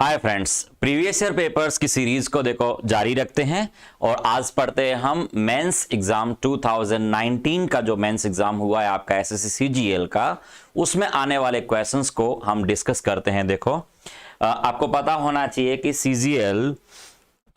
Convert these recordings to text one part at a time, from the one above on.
Hi friends, previous year papers की series को देखो जारी रखते हैं और आज पढ़ते हैं हम मेंस एग्जाम 2019 का जो मेंस एग्जाम हुआ है आपका एसएससी सीजीएल का, उसमें आने वाले क्वेश्चंस को हम डिस्कस करते हैं। देखो आपको पता होना चाहिए कि सीजीएल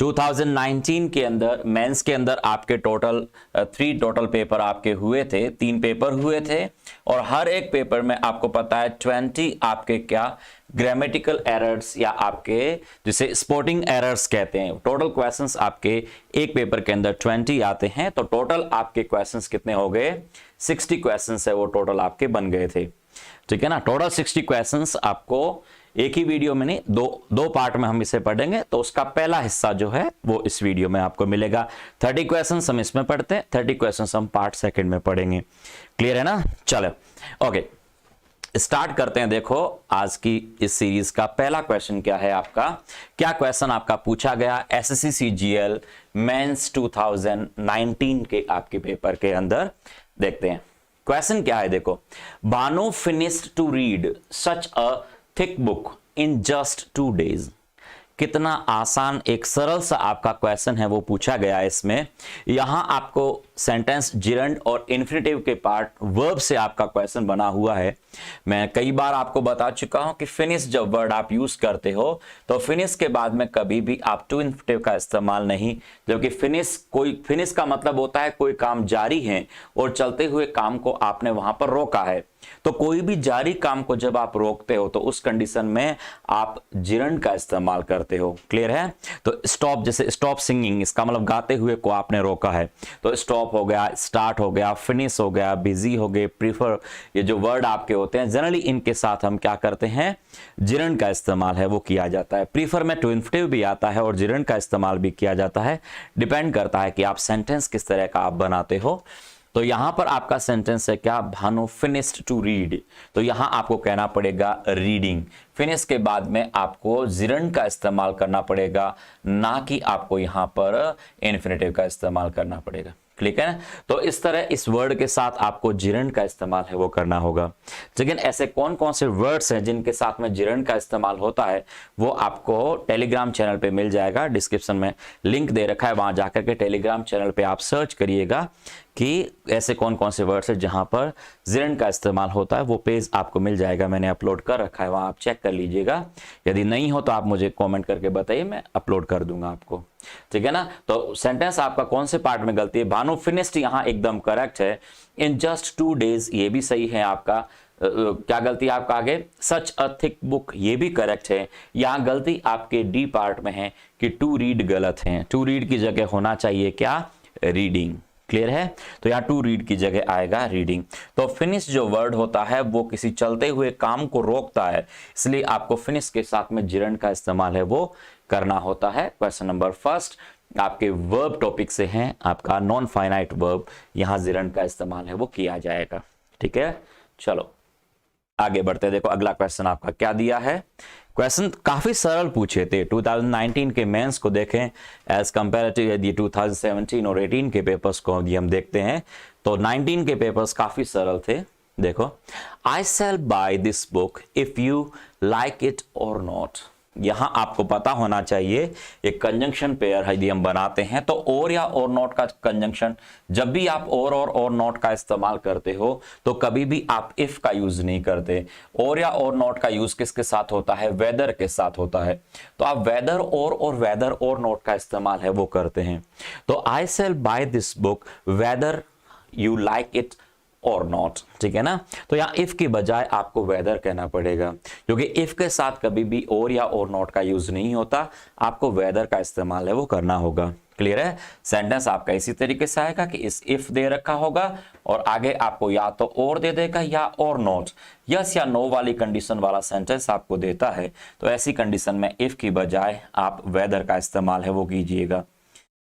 2019 के अंदर मेंस के अंदर आपके टोटल 3 टोटल पेपर आपके हुए थे, 3 पेपर हुए थे और हर एक पेपर में आपको पता है 20 आपके क्या ग्रामेटिकल एरर्स या आपके जिसे स्पोर्टिंग एरर्स कहते हैं। टोटल क्वेश्चंस आपके एक पेपर के अंदर 20 आते हैं, तो टोटल आपके क्वेश्चंस कितने हो गए? 60 क्वेश्चंस है वो टोटल आपके बन गए थे। ठीक है ना, टोटल 60 क्वेश्चंस आपको एक ही वीडियो में नहीं, दो पार्ट में हम इसे पढ़ेंगे। तो उसका पहला हिस्सा जो है वो इस वीडियो में आपको मिलेगा। 30 क्वेश्चंस हम इसमें पढ़ते हैं, 30 क्वेश्चंस हम पार्ट सेकंड में पढ़ेंगे। क्लियर है ना? चलो ओके, स्टार्ट करते हैं। देखो आज की इस सीरीज का पहला क्वेश्चन क्या है आपका, क्या क्वेश्चन आपका पूछा गया एसएससी सीजीएल मेंस 2019 के आपके पेपर के अंदर। देखते हैं क्वेश्चन क्या है। देखो, Bhanu finished to read such a thick book in just 2 days। कितना आसान एक सरल सा आपका क्वेश्चन है वो पूछा गया है। इसमें यहां आपको सेंटेंस जिरंड और इन्फिनेटिव के पार्ट वर्ब से आपका क्वेश्चन बना हुआ है। मैं कई बार आपको बता चुका हूं कि फिनिश जब वर्ड आप यूज करते हो तो फिनिश के बाद में कभी भी आप टू इन्फिनेटिव का इस्तेमाल नहीं, जबकि फिनिश का मतलब होता है कोई काम जारी है और चलते हुए काम को आपने वहां पर रोका है। तो कोई भी जारी काम को जब आप रोकते हो तो उस कंडीशन में आप जिरंड का इस्तेमाल करते हो। क्लियर है? तो स्टॉप, जैसे स्टॉप सिंगिंग, इसका मतलब गाते हुए को आपने रोका है, तो स्टॉप हो गया, स्टार्ट हो गया, फिनिश हो गया, बिजी हो गए, प्रीफर, ये जो वर्ड आपके होते हैं जनरली इनके साथ हम क्या करते हैं, जिरंड का इस्तेमाल है वो किया जाता है। प्रीफर में टू इन्फिनेटिव भी आता है और जिरंड का इस्तेमाल भी किया जाता है। डिपेंड करता है कि आप सेंटेंस किस तरह का आप बनाते हो। तो यहां पर आपका सेंटेंस है क्या, भानु फिनिश्ड टू रीड, तो यहां आपको कहना पड़ेगा रीडिंग। फिनिश के बाद में आपको जिरंड का इस्तेमाल करना पड़ेगा, ना कि आपको यहां पर इन्फिनेटिव का इस्तेमाल करना पड़ेगा। क्लिक है ना? तो इस तरह इस वर्ड के साथ आपको जिरंड का इस्तेमाल है वो करना होगा। लेकिन ऐसे कौन कौन से वर्ड्स हैं जिनके साथ में जिरंड का इस्तेमाल होता है वो आपको टेलीग्राम चैनल पे मिल जाएगा। डिस्क्रिप्शन में लिंक दे रखा है, वहां जाकर के टेलीग्राम चैनल पे आप सर्च करिएगा कि ऐसे कौन कौन से वर्ड्स हैं जहां पर जिरंड का इस्तेमाल होता है। वो पेज आपको मिल जाएगा, मैंने अपलोड कर रखा है, वहां आप चेक कर लीजिएगा। यदि नहीं हो तो आप मुझे कमेंट करके बताइए, मैं अपलोड कर दूंगा आपको। ठीक है ना? तो सेंटेंस आपका कौन से पार्ट में गलती है? भानु फिनिश्ड यहां एकदम करेक्ट है। इन जस्ट 2 days ये भी सही है आपका। क्या गलती है आपका आगे? सच अ थिक बुक ये भी करेक्ट है। यहां गलती आपके डी पार्ट में है कि टू रीड गलत है। टू रीड की जगह होना चाहिए क्या, रीडिंग। क्लियर है? तो यहाँ टू रीड की जगह आएगा रीडिंग। तो फिनिश जो वर्ड होता है वो किसी चलते हुए काम को रोकता है, इसलिए आपको फिनिश के साथ में जिरंड का इस्तेमाल है वो करना होता है। क्वेश्चन नंबर फर्स्ट आपके वर्ब टॉपिक से हैं, आपका नॉन फाइनाइट वर्ब, यहां जिरंड का इस्तेमाल है वो किया जाएगा। ठीक है, चलो आगे बढ़ते हैं। देखो अगला क्वेश्चन आपका क्या दिया है। क्वेश्चन काफी सरल पूछे थे। 2019 के मेंस को देखें एज कंपेरेटिव यदि 2017 और 18 के पेपर्स को यदि हम देखते हैं तो 19 के पेपर्स काफी सरल थे। देखो, I shall buy this book if you like it or not. यहां आपको पता होना चाहिए एक कंजंक्शन पेयर यदि हम बनाते हैं तो और या और नॉट का कंजंक्शन, जब भी आप और नॉट का इस्तेमाल करते हो तो कभी भी आप इफ का यूज नहीं करते। और या और नॉट का यूज किसके साथ होता है? वेदर के साथ होता है। तो आप वेदर और वेदर और नॉट का इस्तेमाल है वो करते हैं। तो I shall buy this book whether you like it or not. ठीक है ना? तो यहां इफ की बजाय आपको वेदर कहना पड़ेगा, क्योंकि इफ के साथ कभी भी और या और नॉट का यूज नहीं होता, आपको वेदर का इस्तेमाल है वो करना होगा। क्लियर है? सेंटेंस आपका इसी तरीके से आएगा कि इस इफ दे रखा होगा और आगे आपको या तो और दे देगा या और नॉट, यस या नो वाली कंडीशन वाला सेंटेंस आपको देता है। तो ऐसी कंडीशन में इफ की बजाय आप वेदर का इस्तेमाल है वो कीजिएगा।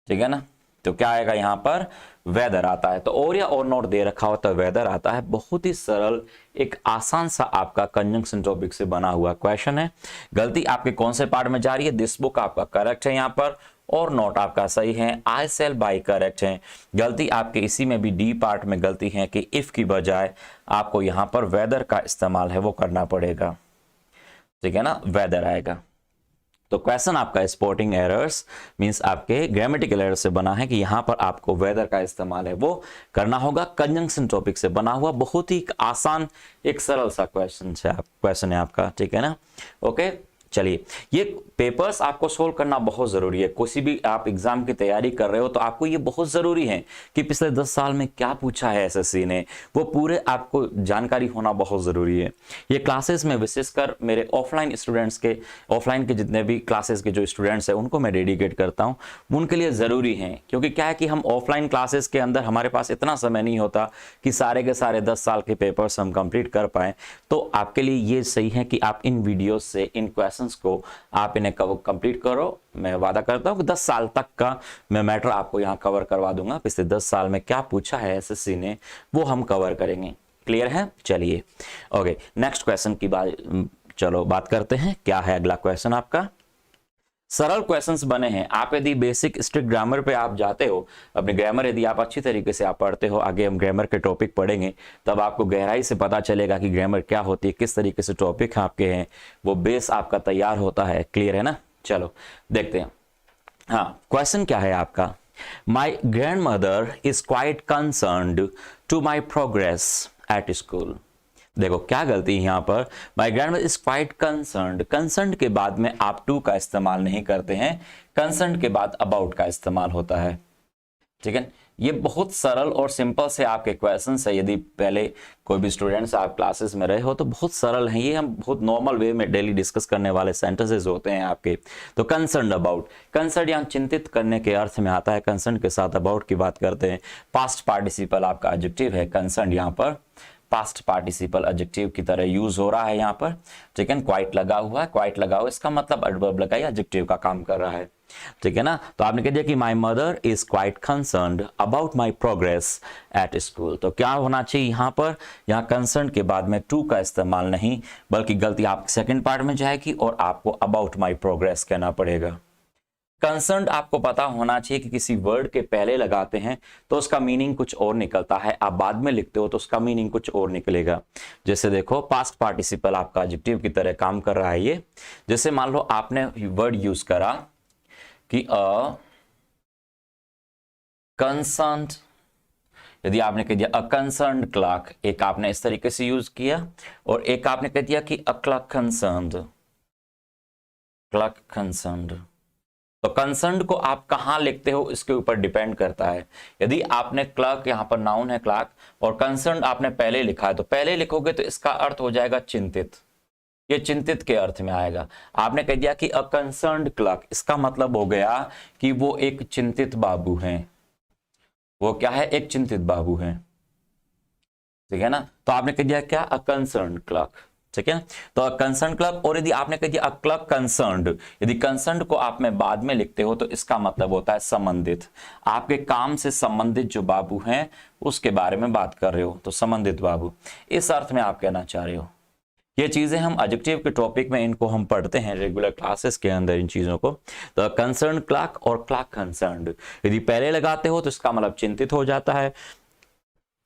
ठीक है ना? तो क्या आएगा यहां पर? वेदर आता है। तो और या और नॉट दे रखा हो तो वेदर आता है। बहुत ही सरल एक आसान सा आपका कंजंक्शन टॉपिक से बना हुआ क्वेश्चन है। गलती आपके कौन से पार्ट में जा रही है? दिस बुक आपका करेक्ट है यहां पर, और नॉट आपका सही है। आई शैल बाय करेक्ट है। गलती आपके इसी में भी डी पार्ट में गलती है कि इफ की बजाय आपको यहां पर वेदर का इस्तेमाल है वो करना पड़ेगा। ठीक है ना? वेदर आएगा। तो क्वेश्चन आपका स्पोर्टिंग एरर्स मींस आपके ग्रामेटिकल एरर से बना है कि यहां पर आपको वेदर का इस्तेमाल है वो करना होगा। कंजंक्शन टॉपिक से बना हुआ बहुत ही आसान एक सरल सा क्वेश्चन है आपका, ठीक है ना। ओके चलिए, ये पेपर्स आपको सोल्व करना बहुत जरूरी है। किसी भी आप एग्जाम की तैयारी कर रहे हो तो आपको ये बहुत जरूरी है कि पिछले 10 साल में क्या पूछा है एसएससी ने, वो पूरे आपको जानकारी होना बहुत जरूरी है। ये क्लासेस में विशेषकर मेरे ऑफलाइन स्टूडेंट्स के, ऑफलाइन के जितने भी क्लासेस के जो स्टूडेंट्स हैं उनको मैं डेडिकेट करता हूँ, उनके लिए जरूरी है। क्योंकि क्या है कि हम ऑफलाइन क्लासेस के अंदर हमारे पास इतना समय नहीं होता कि सारे के सारे 10 साल के पेपर्स हम कंप्लीट कर पाए। तो आपके लिए ये सही है कि आप इन वीडियोस से इन क्वेश्चन को आप इन्हें कंप्लीट करो। मैं वादा करता हूं कि 10 साल तक का मैं मैटर आपको यहां कवर करवा दूंगा। पिछले 10 साल में क्या पूछा है एसएससी ने वो हम कवर करेंगे। क्लियर है? चलिए ओके, नेक्स्ट क्वेश्चन की बात करते हैं। क्या है अगला क्वेश्चन आपका? सरल क्वेश्चंस बने हैं। आप यदि बेसिक स्ट्रिक्ट ग्रामर पे आप जाते हो, अपने ग्रामर यदि आप अच्छी तरीके से आप पढ़ते हो, आगे हम ग्रामर के टॉपिक पढ़ेंगे तब आपको गहराई से पता चलेगा कि ग्रामर क्या होती है, किस तरीके से टॉपिक आपके हैं, वो बेस आपका तैयार होता है। क्लियर है ना? चलो देखते हैं। हाँ, क्वेश्चन क्या है आपका? My grandmother is quite concerned to my progress at school. देखो क्या गलती है यहां पर, my grandmother is quite concerned. Concerned के बाद में आप टू का इस्तेमाल नहीं करते हैं, कंसर्न्ड के बाद अबाउट का इस्तेमाल होता है। ठीक है, ये बहुत सरल और सिंपल से आपके क्वेश्चन है। यदि पहले कोई भी स्टूडेंट्स आप क्लासेस में रहे हो तो बहुत सरल हैं ये, हम बहुत नॉर्मल वे में डेली डिस्कस करने वाले सेंटेंसेस होते हैं आपके। तो कंसर्न्ड अबाउट, कंसर्न्ड यहाँ चिंतित करने के अर्थ में आता है। कंसर्न्ड के साथ अबाउट की बात करते हैं। पास्ट पार्टिसिपल आपका एडजेक्टिव है कंसर्न्ड, यहाँ पर पास्ट पार्टिसिपल एडजेक्टिव की तरह यूज हो रहा है यहाँ पर। ठीक है, क्वाइट लगा हुआ है, क्वाइट लगा हुआ इसका मतलब एडवर्ब लगा या एडजेक्टिव का काम कर रहा है। ठीक है ना? तो आपने कह दिया कि my mother is quite concerned about my progress at school. तो क्या होना चाहिए यहाँ पर? यहाँ कंसर्न के बाद में टू का इस्तेमाल नहीं, बल्कि गलती आप सेकेंड पार्ट में जाएगी और आपको अबाउट माई प्रोग्रेस कहना पड़ेगा। कंसर्न्ड आपको पता होना चाहिए कि किसी वर्ड के पहले लगाते हैं तो उसका मीनिंग कुछ और निकलता है, आप बाद में लिखते हो तो उसका मीनिंग कुछ और निकलेगा। जैसे देखो पास्ट पार्टिसिपल आपका एडजेक्टिव की तरह काम कर रहा है ये। जैसे मान लो आपने वर्ड यूज करा कि अ कंसर्न्ड, यदि आपने कह दिया अ कंसर्न्ड क्लर्क, एक आपने इस तरीके से यूज किया, और एक आपने कह दिया कि a clerk concerned, clerk concerned. तो कंसर्न्ड को आप कहां लिखते हो इसके ऊपर डिपेंड करता है। यदि आपने क्लर्क, यहां पर नाउन है क्लर्क, और कंसर्न्ड आपने पहले लिखा है तो पहले लिखोगे तो इसका अर्थ हो जाएगा चिंतित, ये चिंतित के अर्थ में आएगा। आपने कह दिया कि अ कंसर्न्ड क्लर्क, इसका मतलब हो गया कि वो एक चिंतित बाबू हैं। वो क्या है? एक चिंतित बाबू हैं। ठीक है ना? तो आपने कह दिया क्या? अ कंसर्न्ड क्लर्क। ठीक है, तो कंसर्न क्लब। और यदि आपने कह दिया क्लब कंसर्न्ड, यदि कंसर्न्ड को आप में बाद में लिखते हो तो इसका मतलब होता है संबंधित, आपके काम से संबंधित जो बाबू हैं उसके बारे में बात कर रहे हो, तो संबंधित बाबू, इस अर्थ में आप कहना चाह रहे हो। ये चीजें हम एडजेक्टिव के टॉपिक में इनको हम पढ़ते हैं रेगुलर क्लासेस के अंदर इन चीजों को। तो कंसर्न क्लर्क और क्लर्क कंसर्न्ड यदि पहले लगाते हो तो इसका मतलब चिंतित हो जाता है,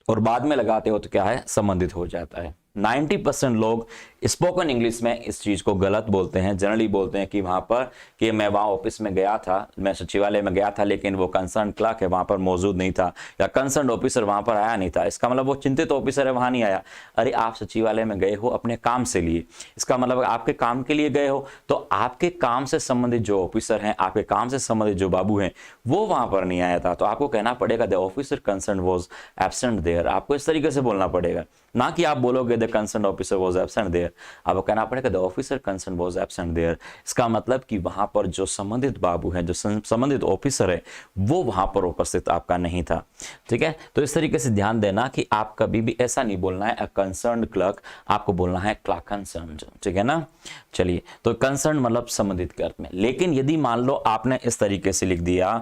और बाद में लगाते हो तो क्या है? संबंधित हो जाता है। 90% लोग स्पोकन इंग्लिश में इस चीज को गलत बोलते हैं। जनरली बोलते हैं कि वहां पर कि मैं वहां ऑफिस में गया था, मैं सचिवालय में गया था, लेकिन वो कंसर्न क्लर्क है वहां पर मौजूद नहीं था, या कंसर्न ऑफिसर वहां पर आया नहीं था। इसका मतलब वो चिंतित ऑफिसर है, वहां नहीं आया। अरे आप सचिवालय में गए हो अपने काम से लिए, इसका मतलब आपके काम के लिए गए हो, तो आपके काम से संबंधित जो ऑफिसर हैं, आपके काम से संबंधित जो बाबू हैं, वो वहां पर नहीं आया था। तो आपको कहना पड़ेगा the officer concern was absent there. आपको इस तरीके से बोलना पड़ेगा, ना कि आप बोलोगे the concern officer was absent there. आपको कहना पड़ेगा the officer concern was absent there. इसका मतलब कि वहां पर जो संबंधित बाबू है, जो संबंधित ऑफिसर है, वो वहां पर उपस्थित आपका नहीं था। ठीक है, तो इस तरीके से ध्यान देना कि आप कभी भी ऐसा नहीं बोलना है अ कंसर्न्ड क्लर्क, आपको बोलना है क्लर्क कंसर्न्ड। ठीक है ना? चलिए, तो कंसर्न मतलब संबंधित के अर्थ में। लेकिन यदि मान लो आपने इस तरीके से लिख दिया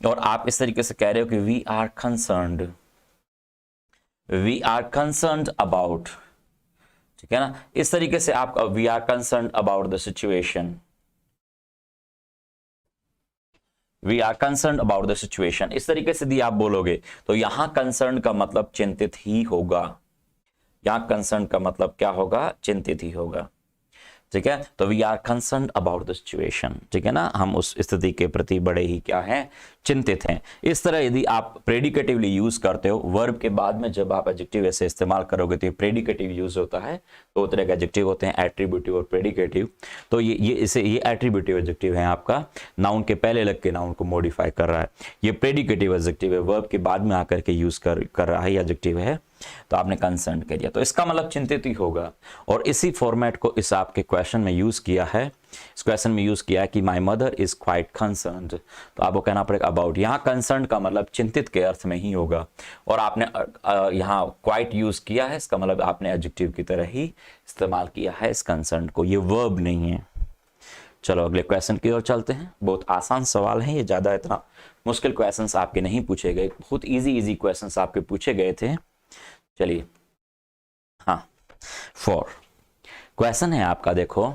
और आप इस तरीके से कह रहे हो कि we are concerned, we are concerned about, ठीक है ना, इस तरीके से आप we are concerned about the situation, we are concerned about the situation, इस तरीके से यदि आप बोलोगे तो यहां कंसर्न का मतलब चिंतित ही होगा। यहां कंसर्न का मतलब क्या होगा? चिंतित ही होगा। ठीक है, तो we are concern about the situation, ठीक है ना, हम उस स्थिति के प्रति बड़े ही क्या हैं, चिंतित हैं। इस तरह यदि आप प्रेडिकेटिवली यूज करते हो वर्ब के बाद में, जब आप एडजेक्टिव ऐसे इस्तेमाल करोगे तो ये प्रेडिकेटिव यूज होता है। दो तरह के एडजेक्टिव होते हैं, एट्रीब्यूटिव और प्रेडिकेटिव। तो ये एट्रीब्यूटिव एडजेक्टिव है, आपका नाउन के पहले लग के नाउन को मॉडिफाई कर रहा है। ये प्रेडिकेटिव एडजेक्टिव है, वर्ब के बाद में आकर के यूज कर रहा है एडजेक्टिव है, तो आपने कंसर्न कर दिया, तो इसका मतलब चिंतित ही होगा। और इसी फॉर्मेट को इस आपके क्वेश्चन में यूज किया है, इस क्वेश्चन में यूज किया है कि my mother is quite concerned, तो आपको कहना पड़ेगा अबाउट। यहाँ कंसर्न का मतलब चिंतित के अर्थ में ही होगा, और आपने यहाँ क्वाइट यूज किया है, इसका मतलब आपने एडजेक्टिव की तरह ही इस्तेमाल किया है इस कंसर्न को, ये वर्ब नहीं है। चलो अगले क्वेश्चन की ओर चलते हैं। बहुत आसान सवाल है ये, ज्यादा इतना मुश्किल क्वेश्चंस आपके नहीं पूछे गए, बहुत इजी क्वेश्चंस आपके पूछे गए थे। चलिए, हाँ, 4 क्वेश्चन है आपका, देखो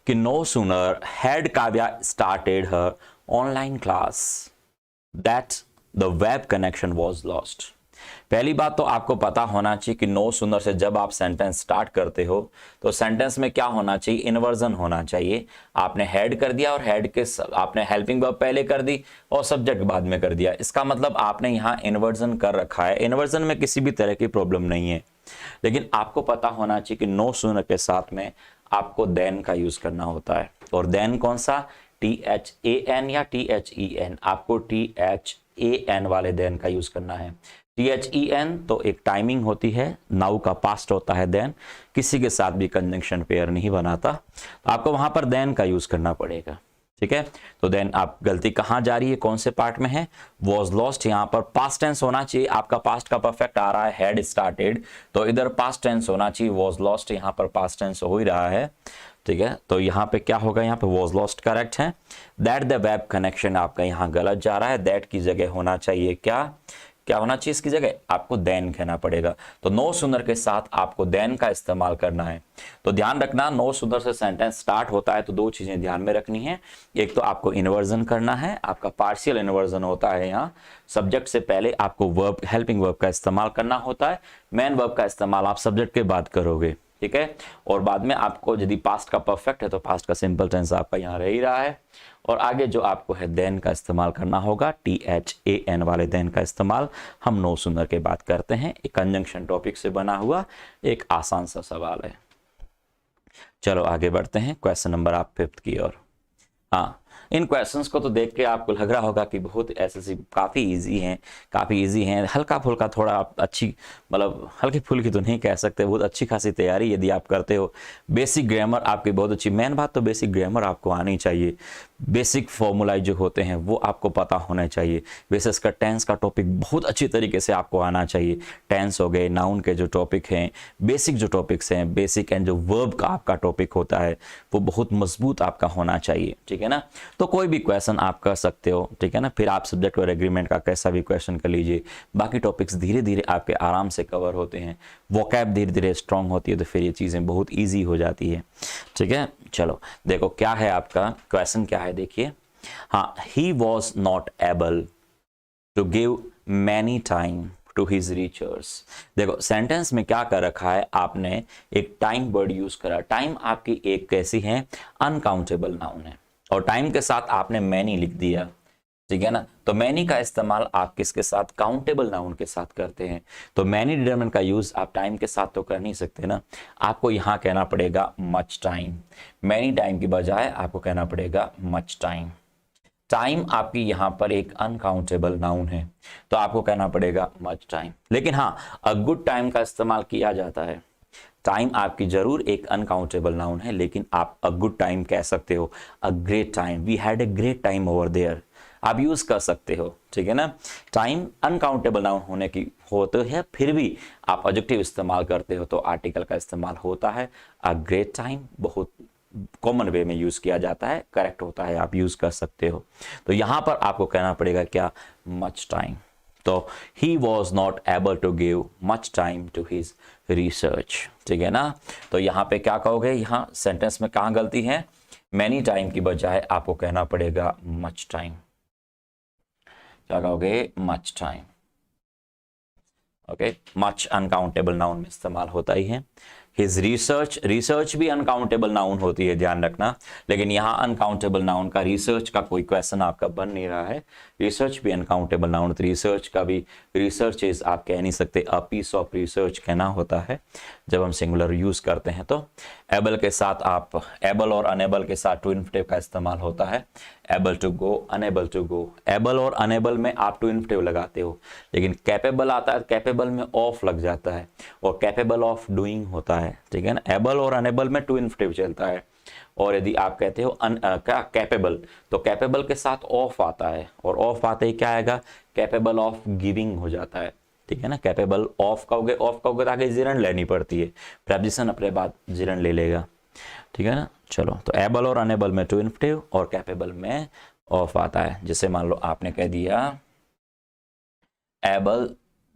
कि no sooner had Kavya started her online class that the web connection was lost. पहली बात तो आपको पता होना चाहिए कि नो सूनर से जब आप सेंटेंस स्टार्ट करते हो तो सेंटेंस में क्या होना चाहिए, इन्वर्जन होना चाहिए। आपने हैड कर दिया और हैड के आपने हेल्पिंग वर्ब पहले कर दी और सब्जेक्ट बाद में कर दिया, इसका मतलब आपने यहाँ इन्वर्जन कर रखा है। इन्वर्जन में किसी भी तरह की प्रॉब्लम नहीं है, लेकिन आपको पता होना चाहिए कि नो सूनर के साथ में आपको देन का यूज करना होता है। और देन कौन सा, THAN या THEN, आपको THAN वाले देन का यूज करना है। THEN तो एक टाइमिंग होती है, नाउ का पास्ट होता है देन, किसी के साथ भी कंजंक्शन पेयर नहीं बनाता, तो आपको वहां पर देन का यूज करना पड़ेगा। ठीक है, तो देन आप गलती कहाँ जा रही है, कौन से पार्ट में है, वॉज लॉस्ट। यहाँ पर पास्ट टेंस होना चाहिए, आपका पास्ट का परफेक्ट आ रहा है हैड स्टार्टेड, तो इधर पास्ट टेंस होना चाहिए, वॉज लॉस्ट यहाँ पर पास्ट टेंस हो ही रहा है। ठीक है, तो यहाँ पे क्या होगा, यहाँ पे वॉज लॉस्ट करेक्ट है। दैट द वेब कनेक्शन आपका यहाँ गलत जा रहा है, दैट की जगह होना चाहिए क्या होना चाहिए, इसकी जगह आपको देन कहना पड़ेगा। तो नो सूनर के साथ आपको देन का इस्तेमाल करना है। तो ध्यान रखना, नो सूनर से सेंटेंस स्टार्ट होता है तो दो चीजें ध्यान में रखनी है। एक तो आपको इन्वर्जन करना है, आपका पार्शियल इन्वर्जन होता है, यहाँ सब्जेक्ट से पहले आपको वर्ब, हेल्पिंग वर्ब का इस्तेमाल करना होता है। मेन वर्ब का इस्तेमाल आप सब्जेक्ट के बाद करोगे, ठीक है। और बाद में आपको यदि पास्ट का परफेक्ट है तो पास्ट का सिंपल टेंस आपका यहाँ रह ही रहा है, और आगे जो आपको है देन का इस्तेमाल करना होगा, THAN वाले देन का इस्तेमाल हम नो सूनर के बाद करते हैं। एक कंजंक्शन टॉपिक से बना हुआ एक आसान सा सवाल है। चलो आगे बढ़ते हैं क्वेश्चन नंबर आप 5 की ओर। हाँ, इन क्वेश्चंस को तो देख के आपको लग रहा होगा कि बहुत ऐसे काफ़ी इजी हैं, हल्का फुल्का थोड़ा आप अच्छी, मतलब हल्की फुल्की तो नहीं कह सकते, बहुत अच्छी खासी तैयारी यदि आप करते हो। बेसिक ग्रामर आपकी बहुत अच्छी, मेन बात तो बेसिक ग्रामर आपको आनी चाहिए, बेसिक फॉर्मूला जो होते हैं वो आपको पता होना चाहिए। विशेष कर टेंस का टॉपिक बहुत अच्छी तरीके से आपको आना चाहिए। टेंस हो गए, नाउन के जो टॉपिक हैं, बेसिक जो टॉपिक्स हैं, बेसिक एंड जो वर्ब का आपका टॉपिक होता है वो बहुत मजबूत आपका होना चाहिए, ठीक है ना। तो कोई भी क्वेश्चन आप कर सकते हो, ठीक है ना। फिर आप सब्जेक्ट और एग्रीमेंट का कैसा भी क्वेश्चन कर लीजिए, बाकी टॉपिक्स धीरे धीरे आपके आराम से कवर होते हैं, वोकैब धीरे धीरे स्ट्रांग होती है, तो फिर ये चीज़ें बहुत ईजी हो जाती है, ठीक है। चलो देखो क्या है आपका क्वेश्चन, क्या है देखिए। हाँ, he was not able to give many time to his researches. देखो सेंटेंस में क्या कर रखा है आपने, एक टाइम वर्ड यूज करा। टाइम आपकी एक कैसी है, अनकाउंटेबल नाउन है, और टाइम के साथ आपने मैनी लिख दिया, ठीक है ना। तो मैनी का इस्तेमाल आप किसके साथ, काउंटेबल नाउन के साथ करते हैं। तो मैनी डिटरमिनेंट का यूज आप टाइम के साथ तो कर नहीं सकते ना, आपको यहाँ कहना पड़ेगा मच टाइम। मैनी टाइम की बजाय आपको कहना पड़ेगा मच टाइम। टाइम आपकी यहाँ पर एक अनकाउंटेबल नाउन है, तो आपको कहना पड़ेगा मच टाइम। लेकिन हाँ, अ गुड टाइम का इस्तेमाल किया जाता है। टाइम आपकी जरूर एक अनकाउंटेबल नाउन है, लेकिन आप अ गुड टाइम कह सकते हो, a great time, we had a great time over there, आप यूज कर सकते हो, ठीक है ना। टाइम अनकाउंटेबल नाउन होने की होते हैं, फिर भी आप एडजेक्टिव इस्तेमाल करते हो तो आर्टिकल का इस्तेमाल होता है। अ ग्रेट टाइम बहुत कॉमन वे में यूज किया जाता है, करेक्ट होता है, आप यूज कर सकते हो। तो यहां पर आपको कहना पड़ेगा क्या, मच टाइम। तो he was not able to give much time to his research, ठीक है ना। तो यहाँ पे क्या कहोगे, यहाँ सेंटेंस में कहाँ गलती है, मैनी टाइम की बजाय आपको कहना पड़ेगा मच टाइम। क्या कहोगे, much time. Okay, much uncountable noun में इस्तेमाल होता ही है। हिज रिसर्च, रिसर्च भी अनकाउंटेबल नाउन होती है, ध्यान रखना, लेकिन यहाँ अनकाउंटेबल नाउन का रिसर्च का कोई क्वेश्चन आपका बन नहीं रहा है। रिसर्च भी अनकाउंटेबल नाउन, तो रिसर्च का भी रिसर्च इज आप कह नहीं सकते, अ पीस ऑफ रिसर्च कहना होता है जब हम सिंगुलर यूज करते हैं। तो एबल के साथ आप, एबल और अनेबल के साथ टू इन्फिनेटिव का इस्तेमाल होता है। Able to go, unable to go. Able और अनेबल में आप टू इन्फिनेटिव लगाते हो, लेकिन कैपेबल आता है, कैपेबल में ऑफ लग जाता है और कैपेबल ऑफ डूइंग होता है, ठीक है ना। एबल और अनेबल में टू इन्फिनेटिव चलता है। और यदि आप कहते हो क्या कैपेबल, तो कैपेबल के साथ ऑफ आता है, और ऑफ आते ही क्या आएगा, कैपेबल ऑफ गिविंग हो जाता है, ठीक है ना। कैपेबल ऑफ कहोगे, ऑफ कहोगे तो आगे जिरन लेनी पड़ती है, प्रेपोजिशन अपने बाद जिरन ले लेगा, ठीक है ना। चलो, तो एबल और अनेबल में टू इन्फिनेटिव और कैपेबल में ऑफ आता है। जैसे मान लो आपने कह दिया एबल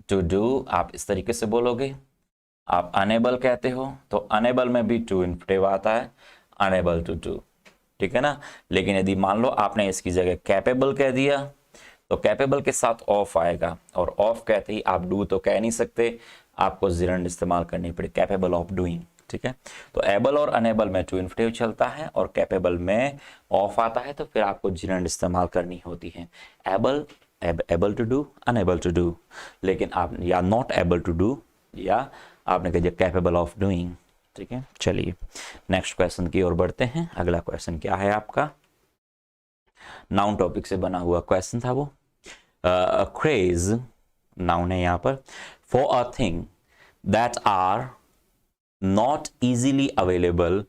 टू डू, आप इस तरीके से बोलोगे। आप अनेबल कहते हो तो अनेबल में भी टू इन्फिनेटिव आता है, अनेबल टू डू, ठीक है ना। लेकिन यदि मान लो आपने इसकी जगह कैपेबल कह दिया तो कैपेबल के साथ ऑफ आएगा, और ऑफ कहते ही आप डू तो कह नहीं सकते, आपको जिरंड इस्तेमाल करनी पड़े, कैपेबल ऑफ डूइंग, ठीक है। तो एबल और अनेबल में टू इन्फिनेटिव चलता है और कैपेबल में ऑफ आता है, तो फिर आपको जिरंड इस्तेमाल करनी होती है। Able, able to do, unable to do, लेकिन आप या नॉट एबल टू डू या आपने कह दिया कैपेबल ऑफ डूइंग, ठीक है। चलिए नेक्स्ट क्वेश्चन की ओर बढ़ते हैं। अगला क्वेश्चन क्या है आपका, नाउन टॉपिक से बना हुआ क्वेश्चन था वो। क्रेज नाउन है यहाँ पर, for a thing that are not easily available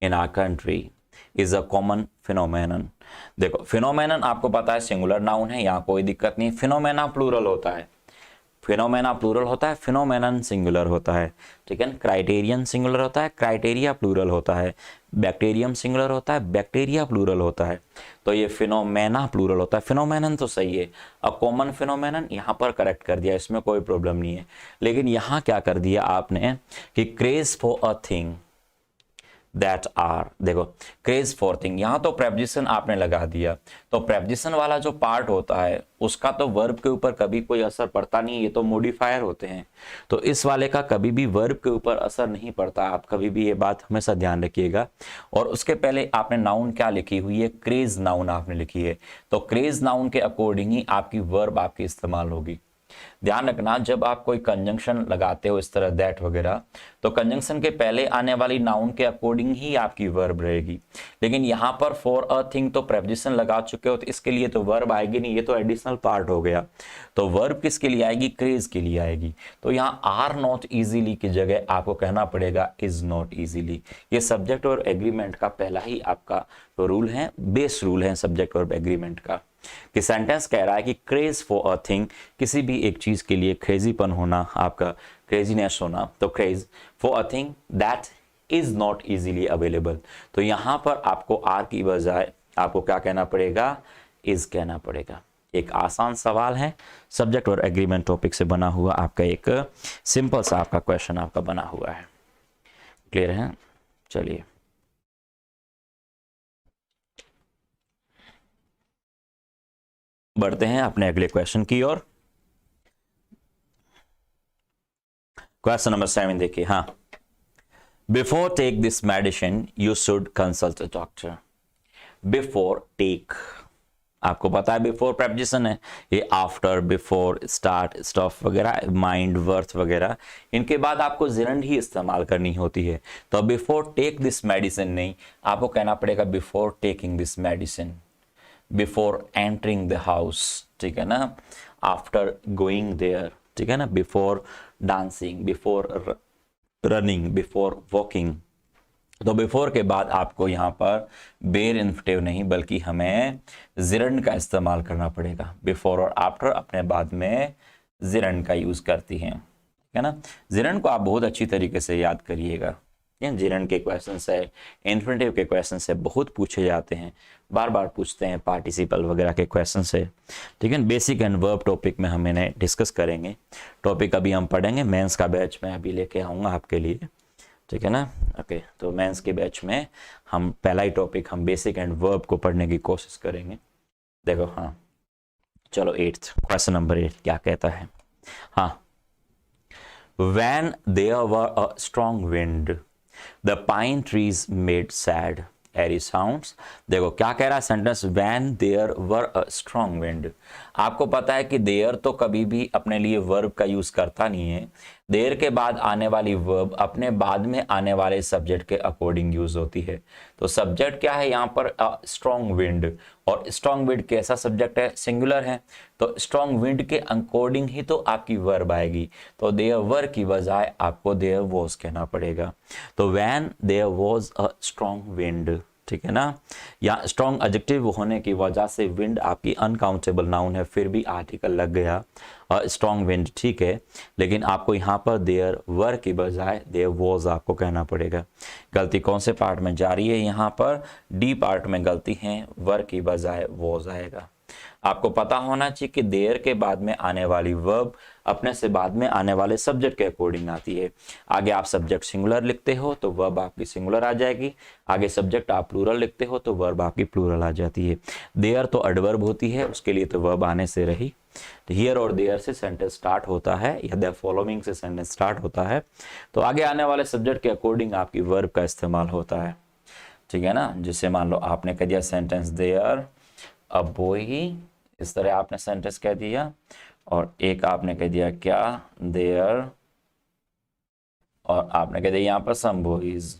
in our country is a common phenomenon. देखो, फिनोमेनन आपको पता है सिंगुलर नाउन है, यहाँ कोई दिक्कत नहीं। फिनोमेना प्लूरल होता है, फिनोमेना प्लूरल होता है, फिनोमेनन सिंगुलर होता है, ठीक है। क्राइटेरियन सिंगुलर होता है, क्राइटेरिया प्लूरल होता है। बैक्टीरियम सिंगुलर होता है, बैक्टीरिया प्लूरल होता है। तो ये फिनोमेना प्लूरल होता है। फिनोमेनन तो सही है, अ कॉमन फिनोमेनन यहाँ पर करेक्ट कर दिया, इसमें कोई प्रॉब्लम नहीं है। लेकिन यहाँ क्या कर दिया आपने कि craze for a thing that are, देखो क्रेज फॉर थिंग, यहाँ तो प्रेपोजिशन आपने लगा दिया, तो प्रेपोजिशन वाला जो पार्ट होता है उसका तो वर्ब के ऊपर कभी कोई असर पड़ता नहीं, ये तो मॉडिफायर होते हैं, तो इस वाले का कभी भी वर्ब के ऊपर असर नहीं पड़ता। आप कभी भी ये बात हमेशा ध्यान रखिएगा। और उसके पहले आपने नाउन क्या लिखी हुई है, क्रेज नाउन आपने लिखी है, तो क्रेज नाउन के अकॉर्डिंग ही आपकी वर्ब आपकी इस्तेमाल होगी। ध्यान रखना, जब आप कोई कंजंक्शन लगाते हो इस तरह दैट वगैरह, तो कंजंक्शन के पहले आने वाली नाउन के अकॉर्डिंग ही आपकी वर्ब रहेगी। लेकिन यहाँ पर फॉर अ थिंग तो प्रेपोजिशन लगा चुके हो, तो इसके लिए तो वर्ब आएगी नहीं, ये तो एडिशनल पार्ट हो गया। तो वर्ब किसके लिए आएगी, क्रेज के लिए आएगी। तो यहाँ आर नॉट इजीली की जगह आपको कहना पड़ेगा इज नॉट इजीली। ये सब्जेक्ट और एग्रीमेंट का पहला ही आपका रूल है, बेस रूल है सब्जेक्ट और एग्रीमेंट का, कि सेंटेंस कह रहा है कि क्रेज फॉर अ थिंग, किसी भी एक चीज के लिए क्रेजीपन होना, आपका क्रेजीनेस होना, तो craze for a thing that is not easily available. तो यहां पर आपको आर की बजाय आपको क्या कहना पड़ेगा, इज कहना पड़ेगा। एक आसान सवाल है, सब्जेक्ट और एग्रीमेंट टॉपिक से बना हुआ आपका एक सिंपल सा आपका क्वेश्चन आपका बना हुआ है। क्लियर है। चलिए बढ़ते हैं अपने अगले क्वेश्चन की ओर। क्वेश्चन नंबर 7 देखिए। हाँ, before take this medicine you should consult a doctor. Before take, आपको पता है बिफोर प्रेपोजिशन है, ये आफ्टर, बिफोर, स्टार्ट, स्टॉप वगैरह, माइंड, वर्थ वगैरह, इनके बाद आपको जिरंड ही इस्तेमाल करनी होती है। तो बिफोर टेक दिस मेडिसिन नहीं, आपको कहना पड़ेगा before taking this medicine, before entering the house, ठीक है ना, आफ्टर गोइंग देयर, ठीक है ना, before dancing, before running, before walking. तो बिफोर के बाद आपको यहाँ पर बेर इन्फिनेटिव नहीं बल्कि हमें जिरंड का इस्तेमाल करना पड़ेगा। बिफोर और आफ्टर अपने बाद में जिरंड का यूज करती हैं, ठीक है ना। जिरंड को आप बहुत अच्छी तरीके से याद करिएगा। जिरंड के क्वेश्चन से, इन्फिनेटिव के क्वेश्चन से बहुत पूछे जाते हैं, बार बार पूछते हैं, पार्टिसिपल वगैरह के क्वेश्चन से, ठीक है। बेसिक एंड वर्ब टॉपिक में हम इन्हें डिस्कस करेंगे। टॉपिक अभी हम पढ़ेंगे, मेंस का बैच में अभी लेके आऊँगा आपके लिए, ठीक है ना। ओके, तो मेंस के बैच में हम पहला ही टॉपिक हम बेसिक एंड वर्ब को पढ़ने की कोशिश करेंगे। देखो, हाँ चलो 8th क्वेश्चन नंबर 8 क्या कहता है। हाँ, when there were a strong wind the pine trees made sad eerie sounds. देखो क्या कह रहा है sentence, when there were a strong wind. आपको पता है कि देयर तो कभी भी अपने लिए वर्ब का यूज करता नहीं है। देयर के बाद आने वाली वर्ब अपने बाद में आने वाले सब्जेक्ट के अकॉर्डिंग यूज होती है। तो सब्जेक्ट क्या है यहाँ पर, स्ट्रॉन्ग विंड, और स्ट्रॉन्ग विंड कैसा सब्जेक्ट है, सिंगुलर है, तो स्ट्रॉन्ग विंड के अकॉर्डिंग ही तो आपकी वर्ब आएगी। तो देयर वर की बजाय आपको देयर वॉज कहना पड़ेगा। तो when there was a strong wind, ठीक है ना। या स्ट्रॉन्ग एडजेक्टिव होने की वजह से विंड आपकी अनकाउंटेबल नाउन है, फिर भी आर्टिकल लग गया स्ट्रॉन्ग विंड, ठीक है। लेकिन आपको यहाँ पर देयर वर की बजाय देयर वॉज आपको कहना पड़ेगा। गलती कौन से पार्ट में जा रही है, यहाँ पर डी पार्ट में गलती है, वर की बजाय वॉज आएगा। आपको पता होना चाहिए कि देयर के बाद में आने वाली वर्ब अपने से बाद में आने वाले सब्जेक्ट के अकॉर्डिंग आती है। आगे आप सब्जेक्ट सिंगुलर लिखते हो तो वर्ब आपकी सिंगुलर आ जाएगी, आगे सब्जेक्ट आप प्लूरल लिखते हो तो वर्ब आपकी प्लूरल आ जाती है। देयर तो एडवर्ब होती है, उसके लिए तो वर्ब आने से रही। हियर और देयर से सेंटेंस स्टार्ट होता है, या द फॉलोइंग से सेंटेंस स्टार्ट होता है, तो आगे आने वाले सब्जेक्ट के अकॉर्डिंग आपकी वर्ब का इस्तेमाल होता है, ठीक है ना। जिससे मान लो आपने कह दिया सेंटेंस देयर अ बॉय, इस तरह आपने सेंटेंस कह दिया, और एक आपने कह दिया क्या, देयर, और आपने कह दिया यहां पर सम बॉयज।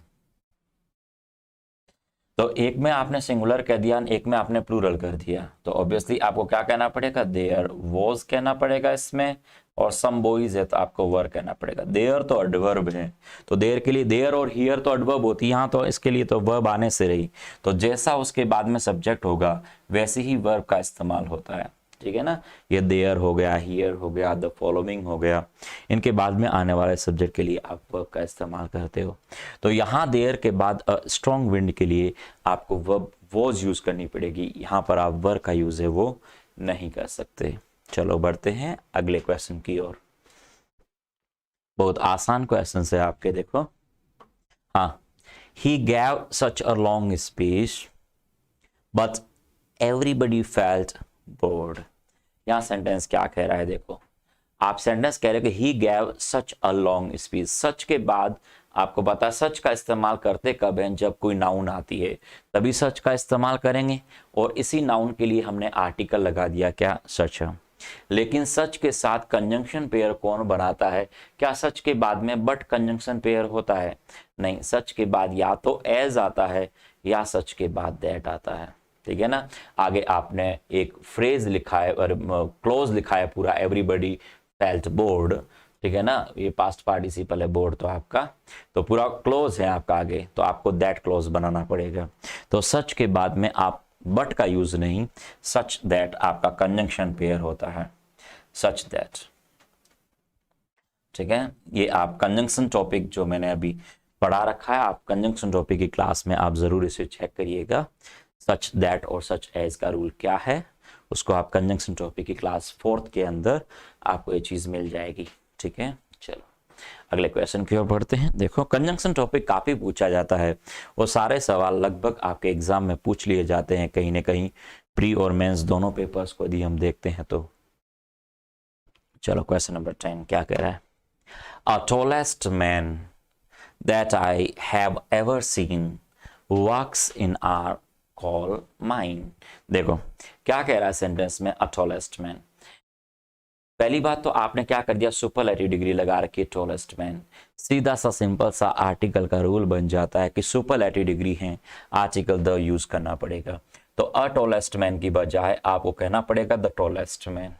तो एक में आपने सिंगुलर कह दिया, एक में आपने प्लूरल कर दिया, तो ऑब्वियसली आपको क्या कहना पड़ेगा, देयर वॉज कहना पड़ेगा इसमें, और सम बॉयज है तो आपको वर कहना पड़ेगा। देयर तो एडवर्ब है, तो देयर के लिए देयर और हियर तो एडवर्ब होती है, यहाँ तो इसके लिए तो वर्ब आने से रही, तो जैसा उसके बाद में सब्जेक्ट होगा वैसे ही वर्ब का इस्तेमाल होता है, ठीक है ना। ये देयर हो गया, हियर हो गया, द फॉलोइंग हो गया, इनके बाद में आने वाले सब्जेक्ट के लिए आप वर्ब का इस्तेमाल करते हो। तो यहाँ देयर के बाद स्ट्रॉन्ग विंड के लिए आपको वर्ब वॉज यूज करनी पड़ेगी, यहाँ पर आप वर्ब का यूज है वो नहीं कर सकते। चलो बढ़ते हैं अगले क्वेश्चन की ओर। बहुत आसान क्वेश्चन है आपके, देखो। हाँ, he gave such a long speech but everybody felt bored। यहाँ सेंटेंस क्या कह रहा है, देखो आप सेंटेंस कह रहे हो कि he gave such a long speech। सच के बाद आपको पता है सच का इस्तेमाल करते कब है, जब कोई नाउन आती है तभी सच का इस्तेमाल करेंगे, और इसी नाउन के लिए हमने आर्टिकल लगा दिया, क्या, सच। लेकिन सच के साथ कंजंक्शन पेयर कौन बनाता है, क्या सच के बाद में बट कंजंक्शन पेयर होता है, नहीं, सच के बाद या तो एज आता है या सच के बाद दैट आता है, ठीक है ना। आगे आपने एक फ्रेज लिखा है और क्लोज लिखा है पूरा, एवरीबडी फेल्ट बोर्ड, ठीक है ना, ये पास्ट पार्टिसिपल है, बोर्ड तो आपका, तो पूरा क्लोज है आपका आगे, तो आपको दैट क्लोज बनाना पड़ेगा। तो सच के बाद में आप बट का यूज नहीं, सच दैट आपका कंजंक्शन पेयर होता है, सच दैट, ठीक है। ये आप कंजंक्शन टॉपिक जो मैंने अभी पढ़ा रखा है, आप कंजंक्शन टॉपिक की क्लास में आप जरूर इसे चेक करिएगा। सच दैट और सच एज का रूल क्या है, उसको आप कंजंक्शन टॉपिक की क्लास 4th के अंदर आपको ये चीज मिल जाएगी, ठीक है। चलो अगले क्वेश्चन की ओर बढ़ते हैं। देखो कंजंक्शन टॉपिक काफी पूछा जाता है, और सारे सवाल लगभग आपके एग्जाम में पूछ लिए जाते हैं कहीं ना कहीं, प्री और मेंस दोनों पेपर्स को यदि हम देखते हैं तो। चलो क्वेश्चन नंबर 10 क्या कह रहा है, a tallest man that I have ever seen walks in our coal mine. देखो क्या कह रहा है सेंटेंस में, अ टॉलेस्ट मैन। पहली बात तो आपने क्या कर दिया, सुपरलेटिव डिग्री लगा रखी है टॉलेस्ट मैन। सीधा सा सिंपल सा आर्टिकल का रूल बन जाता है कि सुपरलेटिव डिग्री है, आर्टिकल द यूज करना पड़ेगा। तो अ टॉलेस्ट मैन की बजाय आपको कहना पड़ेगा द टॉलेस्ट मैन।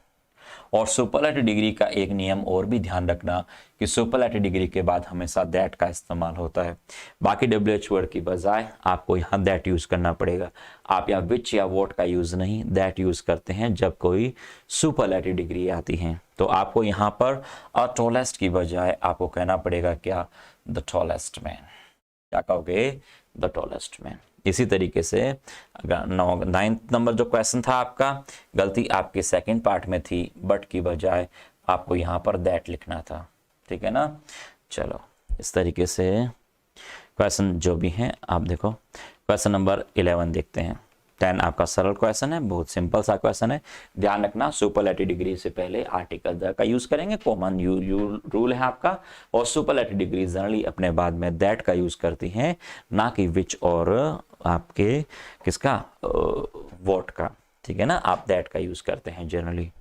और सुपरलेटिव डिग्री का एक नियम और भी ध्यान रखना कि सुपरलेटिव डिग्री के बाद हमेशा दैट का इस्तेमाल होता है, बाकी WH वर्ड की बजाय आपको यहाँ दैट यूज करना पड़ेगा। आप यहाँ विच या वोट का यूज नहीं, दैट यूज करते हैं जब कोई सुपरलेटिव डिग्री आती है। तो आपको यहाँ पर अ टॉलेस्ट की बजाय आपको कहना पड़ेगा क्या, द टॉलेस्ट मैन। क्या कहोगे, द टॉलेस्ट मैन। इसी तरीके से अगर 9th नंबर जो क्वेश्चन था आपका, गलती आपके सेकंड पार्ट में थी, बट की बजाय आपको यहाँ पर दैट लिखना था, ठीक है ना। चलो इस तरीके से क्वेश्चन जो भी हैं आप देखो। क्वेश्चन नंबर 11 देखते हैं। 10 आपका सरल क्वेश्चन है, बहुत सिंपल सा क्वेश्चन है। ध्यान रखना सुपरलेटिव डिग्री से पहले आर्टिकल द का यूज करेंगे, कॉमन रूल है आपका। और सुपरलेटिव डिग्री जनरली अपने बाद में दैट का यूज करती हैं, ना कि विच और आपके किसका वॉट का, ठीक है ना। आप दैट का यूज करते हैं generally.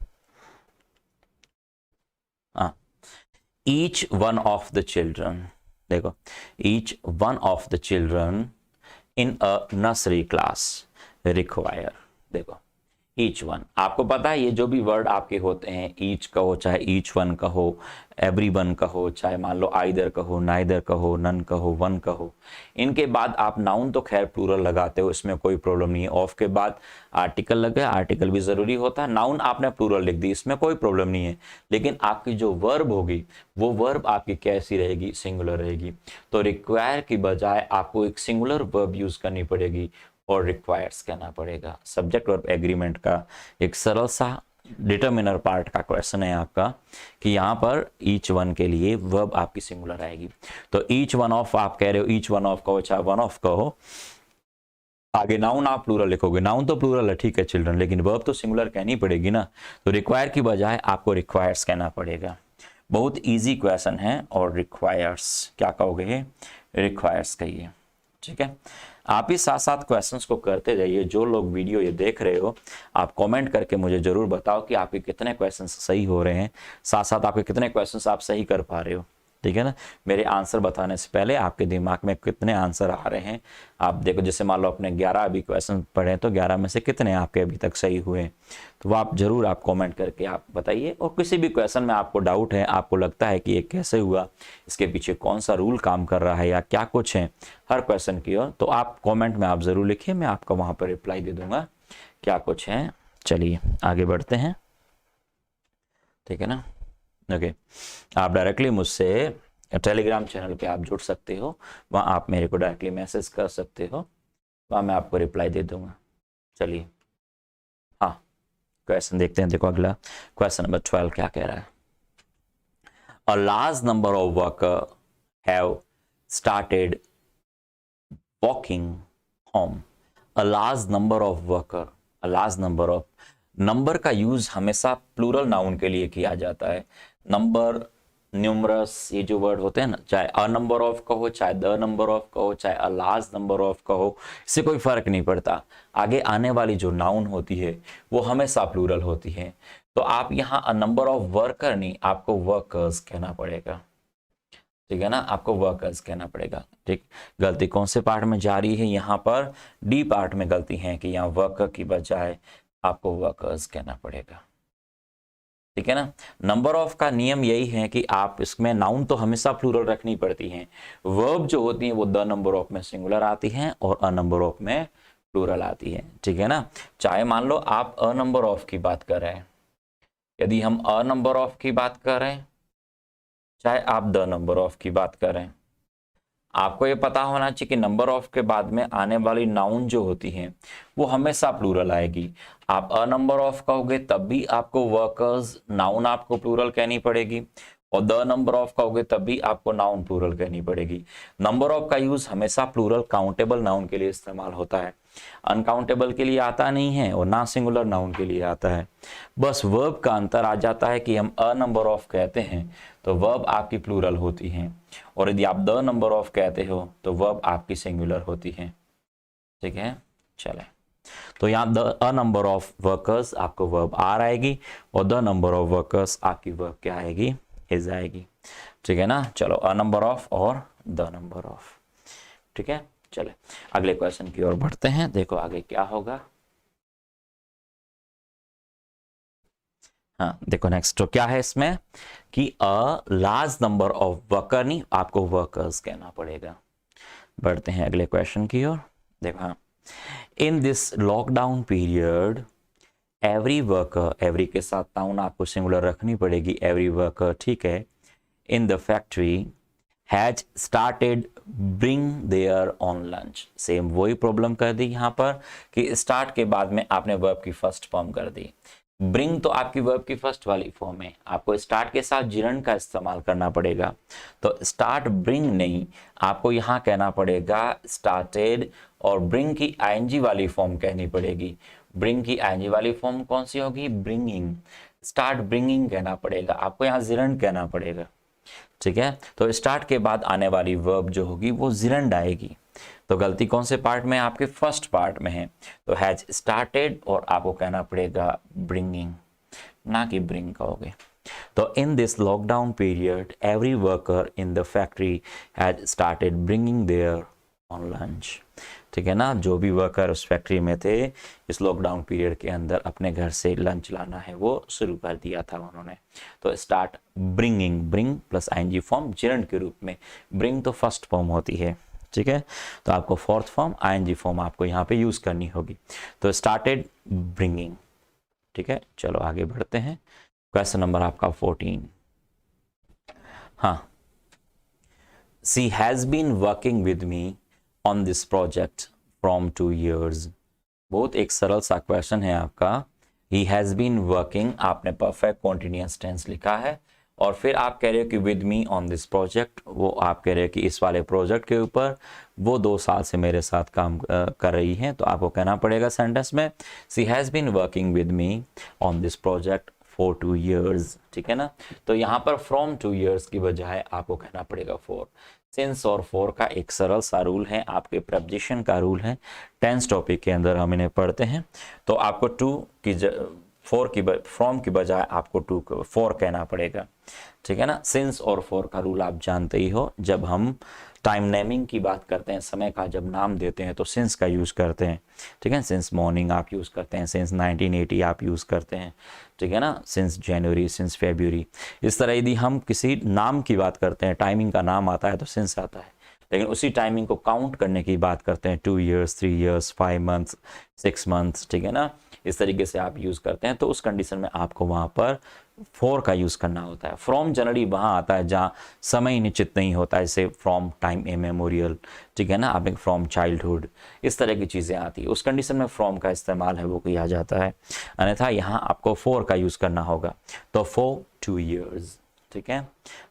Each one of the children, देखो each one of the children in a nursery class require, देखो ईच वन, आपको पता है ये जो भी वर्ड आपके होते हैं, ईच कहो चाहे ईच वन कहो, एवरी वन कहो, चाहे मान लो आइदर कहो, नाइदर कहो, नन कहो, वन कहो, इनके बाद आप नाउन तो खैर प्लूरल लगाते हो, इसमें कोई प्रॉब्लम नहीं है। ऑफ के बाद आर्टिकल लगे, आर्टिकल भी जरूरी होता है। नाउन आपने प्लूरल लिख दी, इसमें कोई प्रॉब्लम नहीं है। लेकिन आपकी जो वर्ब होगी वो वर्ब आपकी कैसी रहेगी, सिंगुलर रहेगी। तो रिक्वायर की बजाय आपको एक सिंगुलर वर्ब यूज करनी पड़ेगी और रिक्वायर्स कहना पड़ेगा। सब्जेक्ट वर्ब एग्रीमेंट का एक सरल सा डिटरमिनर पार्ट का क्वेश्चन है आपका कि यहाँ पर ईच वन के लिए वर्ब आपकी सिंगुलर आएगी। तो ईच वन ऑफ आप कह रहे हो, ईच वन ऑफ कहो चाहे वन ऑफ कहो, आगे नाउन आप प्लूरल लिखोगे, नाउन तो प्लूरल है ठीक है चिल्ड्रन, लेकिन वर्ब तो सिंगुलर कहनी पड़ेगी ना। तो रिक्वायर की बजाय आपको रिक्वायर्स कहना पड़ेगा। बहुत इजी क्वेश्चन है। और रिक्वायर्स क्या कहोगे, रिक्वायर्स कहिए, ठीक है। आप ही साथ साथ क्वेश्चंस को करते जाइए। जो लोग वीडियो ये देख रहे हो आप कमेंट करके मुझे जरूर बताओ कि आपके कितने क्वेश्चंस सही हो रहे हैं, साथ साथ आपके कितने क्वेश्चंस आप सही कर पा रहे हो, ठीक है ना। मेरे आंसर बताने से पहले आपके दिमाग में कितने आंसर आ रहे हैं आप देखो। जैसे मान लो अपने 11 अभी क्वेश्चन पढ़े तो 11 में से कितने आपके अभी तक सही हुए, तो वो आप जरूर आप कमेंट करके आप बताइए। और किसी भी क्वेश्चन में आपको डाउट है, आपको लगता है कि ये कैसे हुआ, इसके पीछे कौन सा रूल काम कर रहा है या क्या कुछ है हर क्वेश्चन की ओर, तो आप कॉमेंट में आप ज़रूर लिखिए, मैं आपको वहाँ पर रिप्लाई दे दूंगा क्या कुछ है। चलिए आगे बढ़ते हैं, ठीक है ना। ओके आप डायरेक्टली मुझसे टेलीग्राम चैनल पे आप जुड़ सकते हो, वहाँ आप मेरे को डायरेक्टली मैसेज कर सकते हो, वहाँ मैं आपको रिप्लाई दे दूंगा। चलिए हाँ क्वेश्चन देखते हैं। देखो अगला क्वेश्चन नंबर 12 क्या कह रहा है। A large number of worker have started walking home. A large number of worker, a large number of, number का यूज हमेशा प्लूरल नाउन के लिए किया जाता है। नंबर, न्यूमरस, ये जो वर्ड होते हैं ना, चाहे अ नंबर ऑफ कहो, चाहे द नंबर ऑफ कहो, चाहे अ लार्ज नंबर ऑफ कहो, इससे कोई फर्क नहीं पड़ता। आगे आने वाली जो नाउन होती है वो हमेशा प्लूरल होती है। तो आप यहाँ अ नंबर ऑफ वर्कर नहीं, आपको वर्कर्स कहना पड़ेगा, ठीक है ना, आपको वर्कर्स कहना पड़ेगा। ठीक, गलती कौन से पार्ट में जा रही है, यहाँ पर डी पार्ट में गलती है कि यहाँ वर्कर की बजाय आपको वर्कर्स कहना पड़ेगा, ठीक है ना। नंबर ऑफ का नियम यही है कि आप इसमें नाउन तो हमेशा प्लूरल रखनी पड़ती हैं, वर्ब जो होती हैं वो द नंबर ऑफ में सिंगुलर आती हैं और अ नंबर ऑफ में प्लूरल आती है, ठीक है ना। चाहे मान लो आप अ नंबर ऑफ की बात कर रहे हैं, यदि हम अ नंबर ऑफ की बात कर रहे हैं, चाहे आप द नंबर ऑफ की बात कर रहे हैं, आपको ये पता होना चाहिए कि नंबर ऑफ के बाद में आने वाली नाउन जो होती हैं वो हमेशा प्लूरल आएगी। आप अ नंबर ऑफ कहोगे तब भी आपको वर्कर्स नाउन आपको प्लूरल कहनी पड़ेगी, और द नंबर ऑफ कहोगे तब भी आपको नाउन प्लूरल कहनी पड़ेगी। नंबर ऑफ का यूज हमेशा प्लूरल काउंटेबल नाउन के लिए इस्तेमाल होता है, अनकाउंटेबल के लिए आता नहीं है और ना सिंगुलर नाउन के लिए आता है। बस वर्ब का अंतर आ जाता है कि हम अ नंबर ऑफ कहते हैं तो वर्ब आपकी प्लूरल होती हैं, और यदि आप द नंबर ऑफ कहते हो तो वर्ब आपकी सिंगुलर होती है, ठीक है। चले तो यहाँ the a number of workers आपको वर्ब आर आएगी और द नंबर ऑफ वर्कर्स आपकी वर्ब क्या आएगी, इज आएगी, ठीक है ना। चलो अ नंबर ऑफ और द नंबर ऑफ, ठीक है। चले अगले क्वेश्चन की ओर बढ़ते हैं। देखो आगे क्या होगा। हाँ देखो नेक्स्ट तो क्या है इसमें कि a large number of worker, नहीं आपको वर्कर्स कहना पड़ेगा। बढ़ते हैं अगले क्वेश्चन की ओर। देखो हाँ, in this lockdown period every worker, every के साथ नाउन आपको सिंगुलर रखनी पड़ेगी, एवरी वर्कर, ठीक है, in the factory has started bring their on lunch. Same वही प्रॉब्लम कर दी यहाँ पर कि स्टार्ट के बाद में आपने वर्ब की फर्स्ट फॉर्म कर दी। ब्रिंग तो आपकी वर्ब की फर्स्ट वाली फॉर्म है, आपको स्टार्ट के साथ जिरंड का इस्तेमाल करना पड़ेगा। तो स्टार्ट ब्रिंग नहीं, आपको यहाँ कहना पड़ेगा स्टार्टेड, और ब्रिंग की आईएनजी वाली फॉर्म कहनी पड़ेगी। ब्रिंग की आईएनजी वाली फॉर्म कौन सी होगी? ब्रिंगिंग। स्टार्ट ब्रिंगिंग कहना पड़ेगा, आपको यहाँ जिरंड कहना पड़ेगा। ठीक है, तो स्टार्ट के बाद आने वाली वर्ब जो होगी वो जिरंड आएगी। तो गलती कौन से पार्ट में? आपके फर्स्ट पार्ट में है। तो हैज स्टार्टेड, और आपको कहना पड़ेगा ब्रिंगिंग, ना कि ब्रिंग कहोगे। तो in this lockdown period every worker in the factory has started bringing their on lunch. ठीक है ना, जो भी वर्कर उस फैक्ट्री में थे इस लॉकडाउन पीरियड के अंदर अपने घर से लंच लाना है वो शुरू कर दिया था उन्होंने। तो start bringing, bring plus I N G form gerund के रूप में, ब्रिंग तो फर्स्ट फॉर्म होती है। ठीक है, तो आपको फोर्थ फॉर्म आईएनजी फॉर्म आपको यहाँ पे यूज करनी होगी। तो स्टार्टेड ब्रिंगिंग। ठीक है, चलो आगे बढ़ते हैं। क्वेश्चन नंबर आपका 14। हाँ, she has been working with me on this project from 2 years। बहुत एक सरल सा क्वेश्चन है आपका। ही हैज बीन वर्किंग, आपने परफेक्ट कॉन्टिन्यूअस टेंस लिखा है, और फिर आप कह रहे हो कि with me on this project, वो आप कह रहे हो कि इस वाले प्रोजेक्ट के ऊपर वो 2 साल से मेरे साथ काम कर रही हैं। तो आपको कहना पड़ेगा सेंटेंस में she has been working with me on this project for 2 years। ठीक है ना, तो यहाँ पर फ्रॉम 2 years की बजाय आपको कहना पड़ेगा फॉर। सिंस और फॉर का एक सरल सा रूल है, आपके प्रपोजिशन का रूल है, टेंस टॉपिक के अंदर हम इन्हें पढ़ते हैं। तो आपको फ्रॉम की बजाय आपको फॉर कहना पड़ेगा। ठीक है ना, सिंस और फॉर का रूल आप जानते ही हो। जब हम टाइम नेमिंग की बात करते हैं, समय का जब नाम देते हैं तो सिंस का यूज़ करते हैं। ठीक है, सिंस मॉर्निंग आप यूज़ करते हैं, सिंस 1980 आप यूज़ करते हैं। ठीक है ना, सिंस जनवरी, सिंस फेब्रुअरी। इस तरह यदि हम किसी नाम की बात करते हैं, टाइमिंग का नाम आता है तो सिंस आता है। लेकिन उसी टाइमिंग को काउंट करने की बात करते हैं, 2 years, 3 years, 5 months, 6 months। ठीक है ना, इस तरीके से आप यूज़ करते हैं, तो उस कंडीशन में आपको वहाँ पर फॉर का यूज़ करना होता है। फ्रॉम जनरली वहाँ आता है जहाँ समय निश्चित नहीं होता है, जैसे फ्रॉम टाइम इमेमोरियल। ठीक है ना, आप फ्रॉम चाइल्डहुड, इस तरह की चीज़ें आती है, उस कंडीशन में फ्रॉम का इस्तेमाल है वो किया जाता है। अन्यथा यहाँ आपको फॉर का यूज़ करना होगा। तो फॉर 2 years। ठीक है,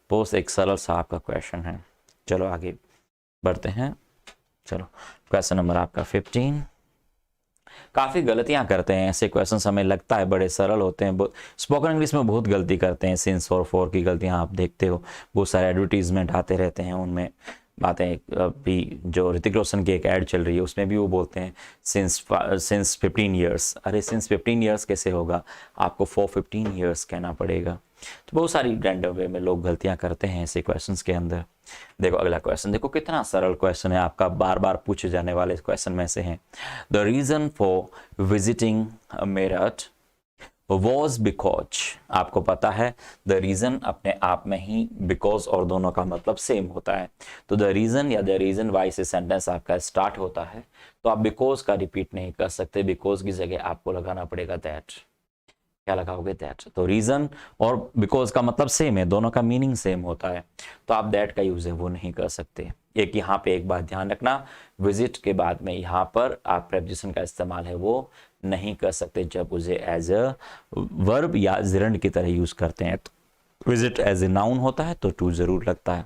बहुत एक सरल सा आपका क्वेश्चन है। चलो आगे बढ़ते हैं। चलो क्वेश्चन नंबर आपका 15। काफ़ी गलतियां करते हैं ऐसे क्वेश्चन, हमें लगता है बड़े सरल होते हैं, स्पोकन इंग्लिश में बहुत गलती करते हैं। सिंस और फॉर की गलतियां आप देखते हो, बहुत सारे एडवर्टीजमेंट आते रहते हैं, उनमें बातें भी, जो ऋतिक रोशन की एक ऐड चल रही है उसमें भी वो बोलते हैं सिंस 15 years। अरे सिंस 15 years कैसे होगा, आपको फॉर 15 years कहना पड़ेगा। तो बहुत सारी रैंडम वे में लोग गलतियां करते हैं ऐसे क्वेश्चंस के अंदर। देखो अगला क्वेश्चन, देखो कितना सरल क्वेश्चन है, आपका बार बार पूछे जाने वाले क्वेश्चन में से है। The reason for visiting Meerut was because. आपको पता है द रीजन अपने आप में ही बिकॉज और दोनों का मतलब सेम होता है। तो द रीजन या द रीजन वाई से सेंटेंस आपका स्टार्ट होता है, तो आप बिकॉज का रिपीट नहीं कर सकते, बिकॉज की जगह आपको लगाना पड़ेगा दैट। क्या लगाओगे? दैट। तो रीजन और बिकॉज का मतलब सेम है, दोनों का मीनिंग सेम होता है, तो आप दैट का यूज है वो नहीं कर सकते। एक यहाँ पे एक बात ध्यान रखना, विजिट के बाद में यहाँ पर आप प्रेपोजिशन का इस्तेमाल है वो नहीं कर सकते जब उसे एज अ वर्ब या जिरंड की तरह यूज करते हैं। तो विजिट एज ए नाउन होता है तो टू जरूर लगता है।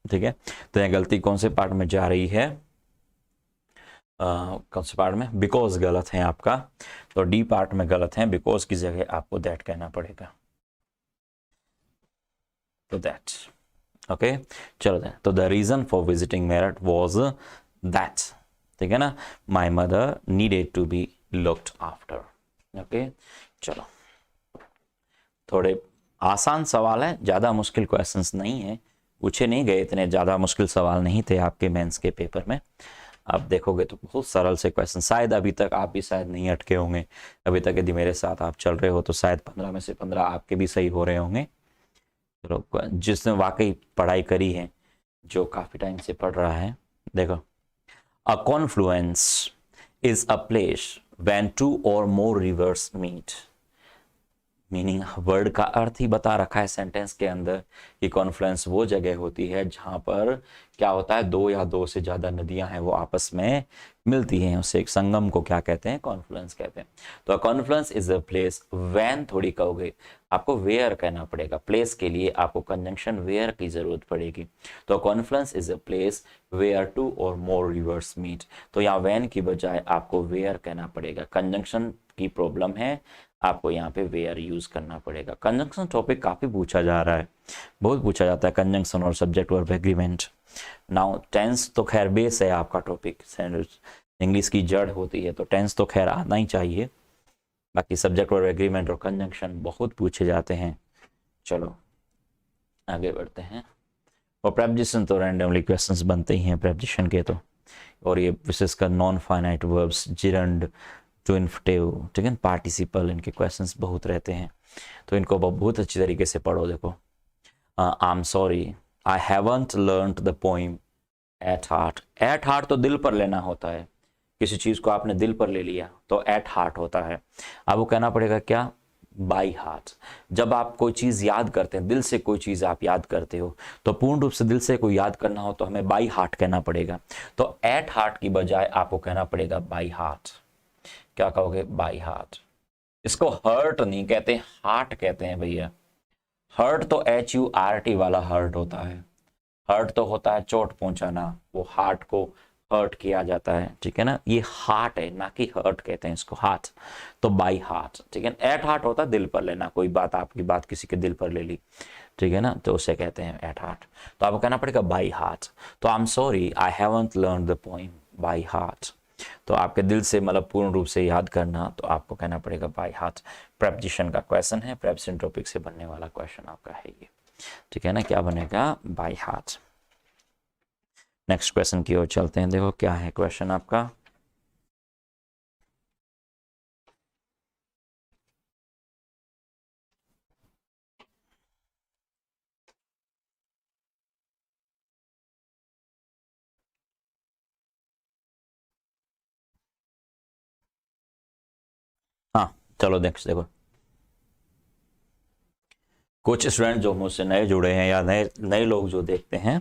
ठीक है, तो यह गलती कौन से पार्ट में जा रही है? कौन से पार्ट में? बिकॉज गलत है आपका, तो डी पार्ट में गलत है, बिकॉज की जगह आपको दैट कहना पड़ेगा। तो दैट, ओके चलो दैट। तो the reason for visiting Meerut was that. ठीक है ना, my mother needed to be looked after. Okay चलो, थोड़े आसान सवाल है, ज़्यादा मुश्किल क्वेश्चंस नहीं है, पूछे नहीं गए, इतने ज़्यादा मुश्किल सवाल नहीं थे आपके मेंस के पेपर में। आप देखोगे तो बहुत सरल से क्वेश्चन, शायद अभी तक आप भी शायद नहीं अटके होंगे, अभी तक यदि मेरे साथ आप चल रहे हो तो शायद 15 में से 15 आपके भी सही हो रहे होंगे। चलो, जिसने वाकई पढ़ाई करी है, जो काफ़ी टाइम से पढ़ रहा है, देखो a confluence is a place when 2 or more rivers meet। Meaning word का अर्थ ही बता रखा है सेंटेंस के अंदर कि कॉन्फ्लुएंस वो जगह होती है जहां पर क्या होता है, दो या दो से ज्यादा नदियां हैं वो आपस में मिलती हैं, उसे एक संगम को क्या कहते हैं, कॉन्फ्लुएंस कहते हैं। तो confluence is a place, when थोड़ी कहोगे, आपको वेयर कहना पड़ेगा, प्लेस के लिए आपको कंजंक्शन वेयर की जरूरत पड़ेगी। तो confluence is a place where two or more reverse meet, तो यहाँ वैन की बजाय आपको वेयर कहना पड़ेगा, कंजंक्शन की प्रॉब्लम है, आपको यहाँ पे वेयर यूज करना पड़ेगा। कंजंक्शन टॉपिक काफी पूछा जा रहा है, बहुत पूछा जाता है कंजंक्शन और subject verb agreement. Now tense तो खैर बेस है आपका टॉपिक, इंग्लिश की जड़ होती है, तो टेंस तो खैर आना ही चाहिए, बाकी सब्जेक्ट वर्ब एग्रीमेंट और कंजंक्शन बहुत पूछे जाते हैं। चलो आगे बढ़ते हैं। और प्रेपोजिशन तो रैंडमली क्वेश्चंस बनते ही हैं प्रेपोजिशन के तो, और ये विशेषकर non finite verbs, gerund, to infinitive, ठीक है, पार्टिसिपल, इनके क्वेश्चंस बहुत रहते हैं, तो इनको बहुत अच्छी तरीके से पढ़ो। देखो I am sorry I haven't learned the poem at heart, at heart तो दिल पर लेना होता है, किसी चीज को आपने दिल पर ले लिया तो एट हार्ट होता है, अब वो कहना पड़ेगा क्या, बाई हार्ट। जब आप कोई चीज याद करते हैं, दिल से कोई चीज आप याद करते हो, तो पूर्ण रूप से दिल से कोई याद करना हो तो हमें बाई हार्ट कहना पड़ेगा, तो एट हार्ट की बजाय आपको कहना पड़ेगा बाई हार्ट। क्या कहोगे, बाई हार्ट। इसको हर्ट नहीं कहते, हार्ट कहते हैं भैया। हर्ट तो HURT वाला हर्ट होता है, हर्ट तो होता है चोट पहुंचाना, वो हार्ट को हर्ट किया जाता है, ठीक है ना, ये हार्ट है ना कि हर्ट कहते हैं इसको, हार्ट, तो बाई हार्ट, ठीक है। एट हार्ट होता है दिल पर लेना, कोई बात, आपकी बात किसी के दिल पर ले ली, ठीक है ना, तो उसे कहते हैं एट हार्ट, तो आपको कहना पड़ेगा बाई हार्ट। तो I am sorry I haven't learn the poem by heart, तो आपके दिल से मतलब पूर्ण रूप से याद करना, तो आपको कहना पड़ेगा बाय हार्ट। प्रेपोजिशन का क्वेश्चन है, प्रेपोजिशन टॉपिक से बनने वाला क्वेश्चन आपका है ये, ठीक है ना, क्या बनेगा, बाय हार्ट। नेक्स्ट क्वेश्चन की ओर चलते हैं, देखो क्या है क्वेश्चन आपका। हाँ चलो नेक्स्ट देखो, कुछ स्टूडेंट जो मुझसे नए जुड़े हैं या नए नए लोग जो देखते हैं,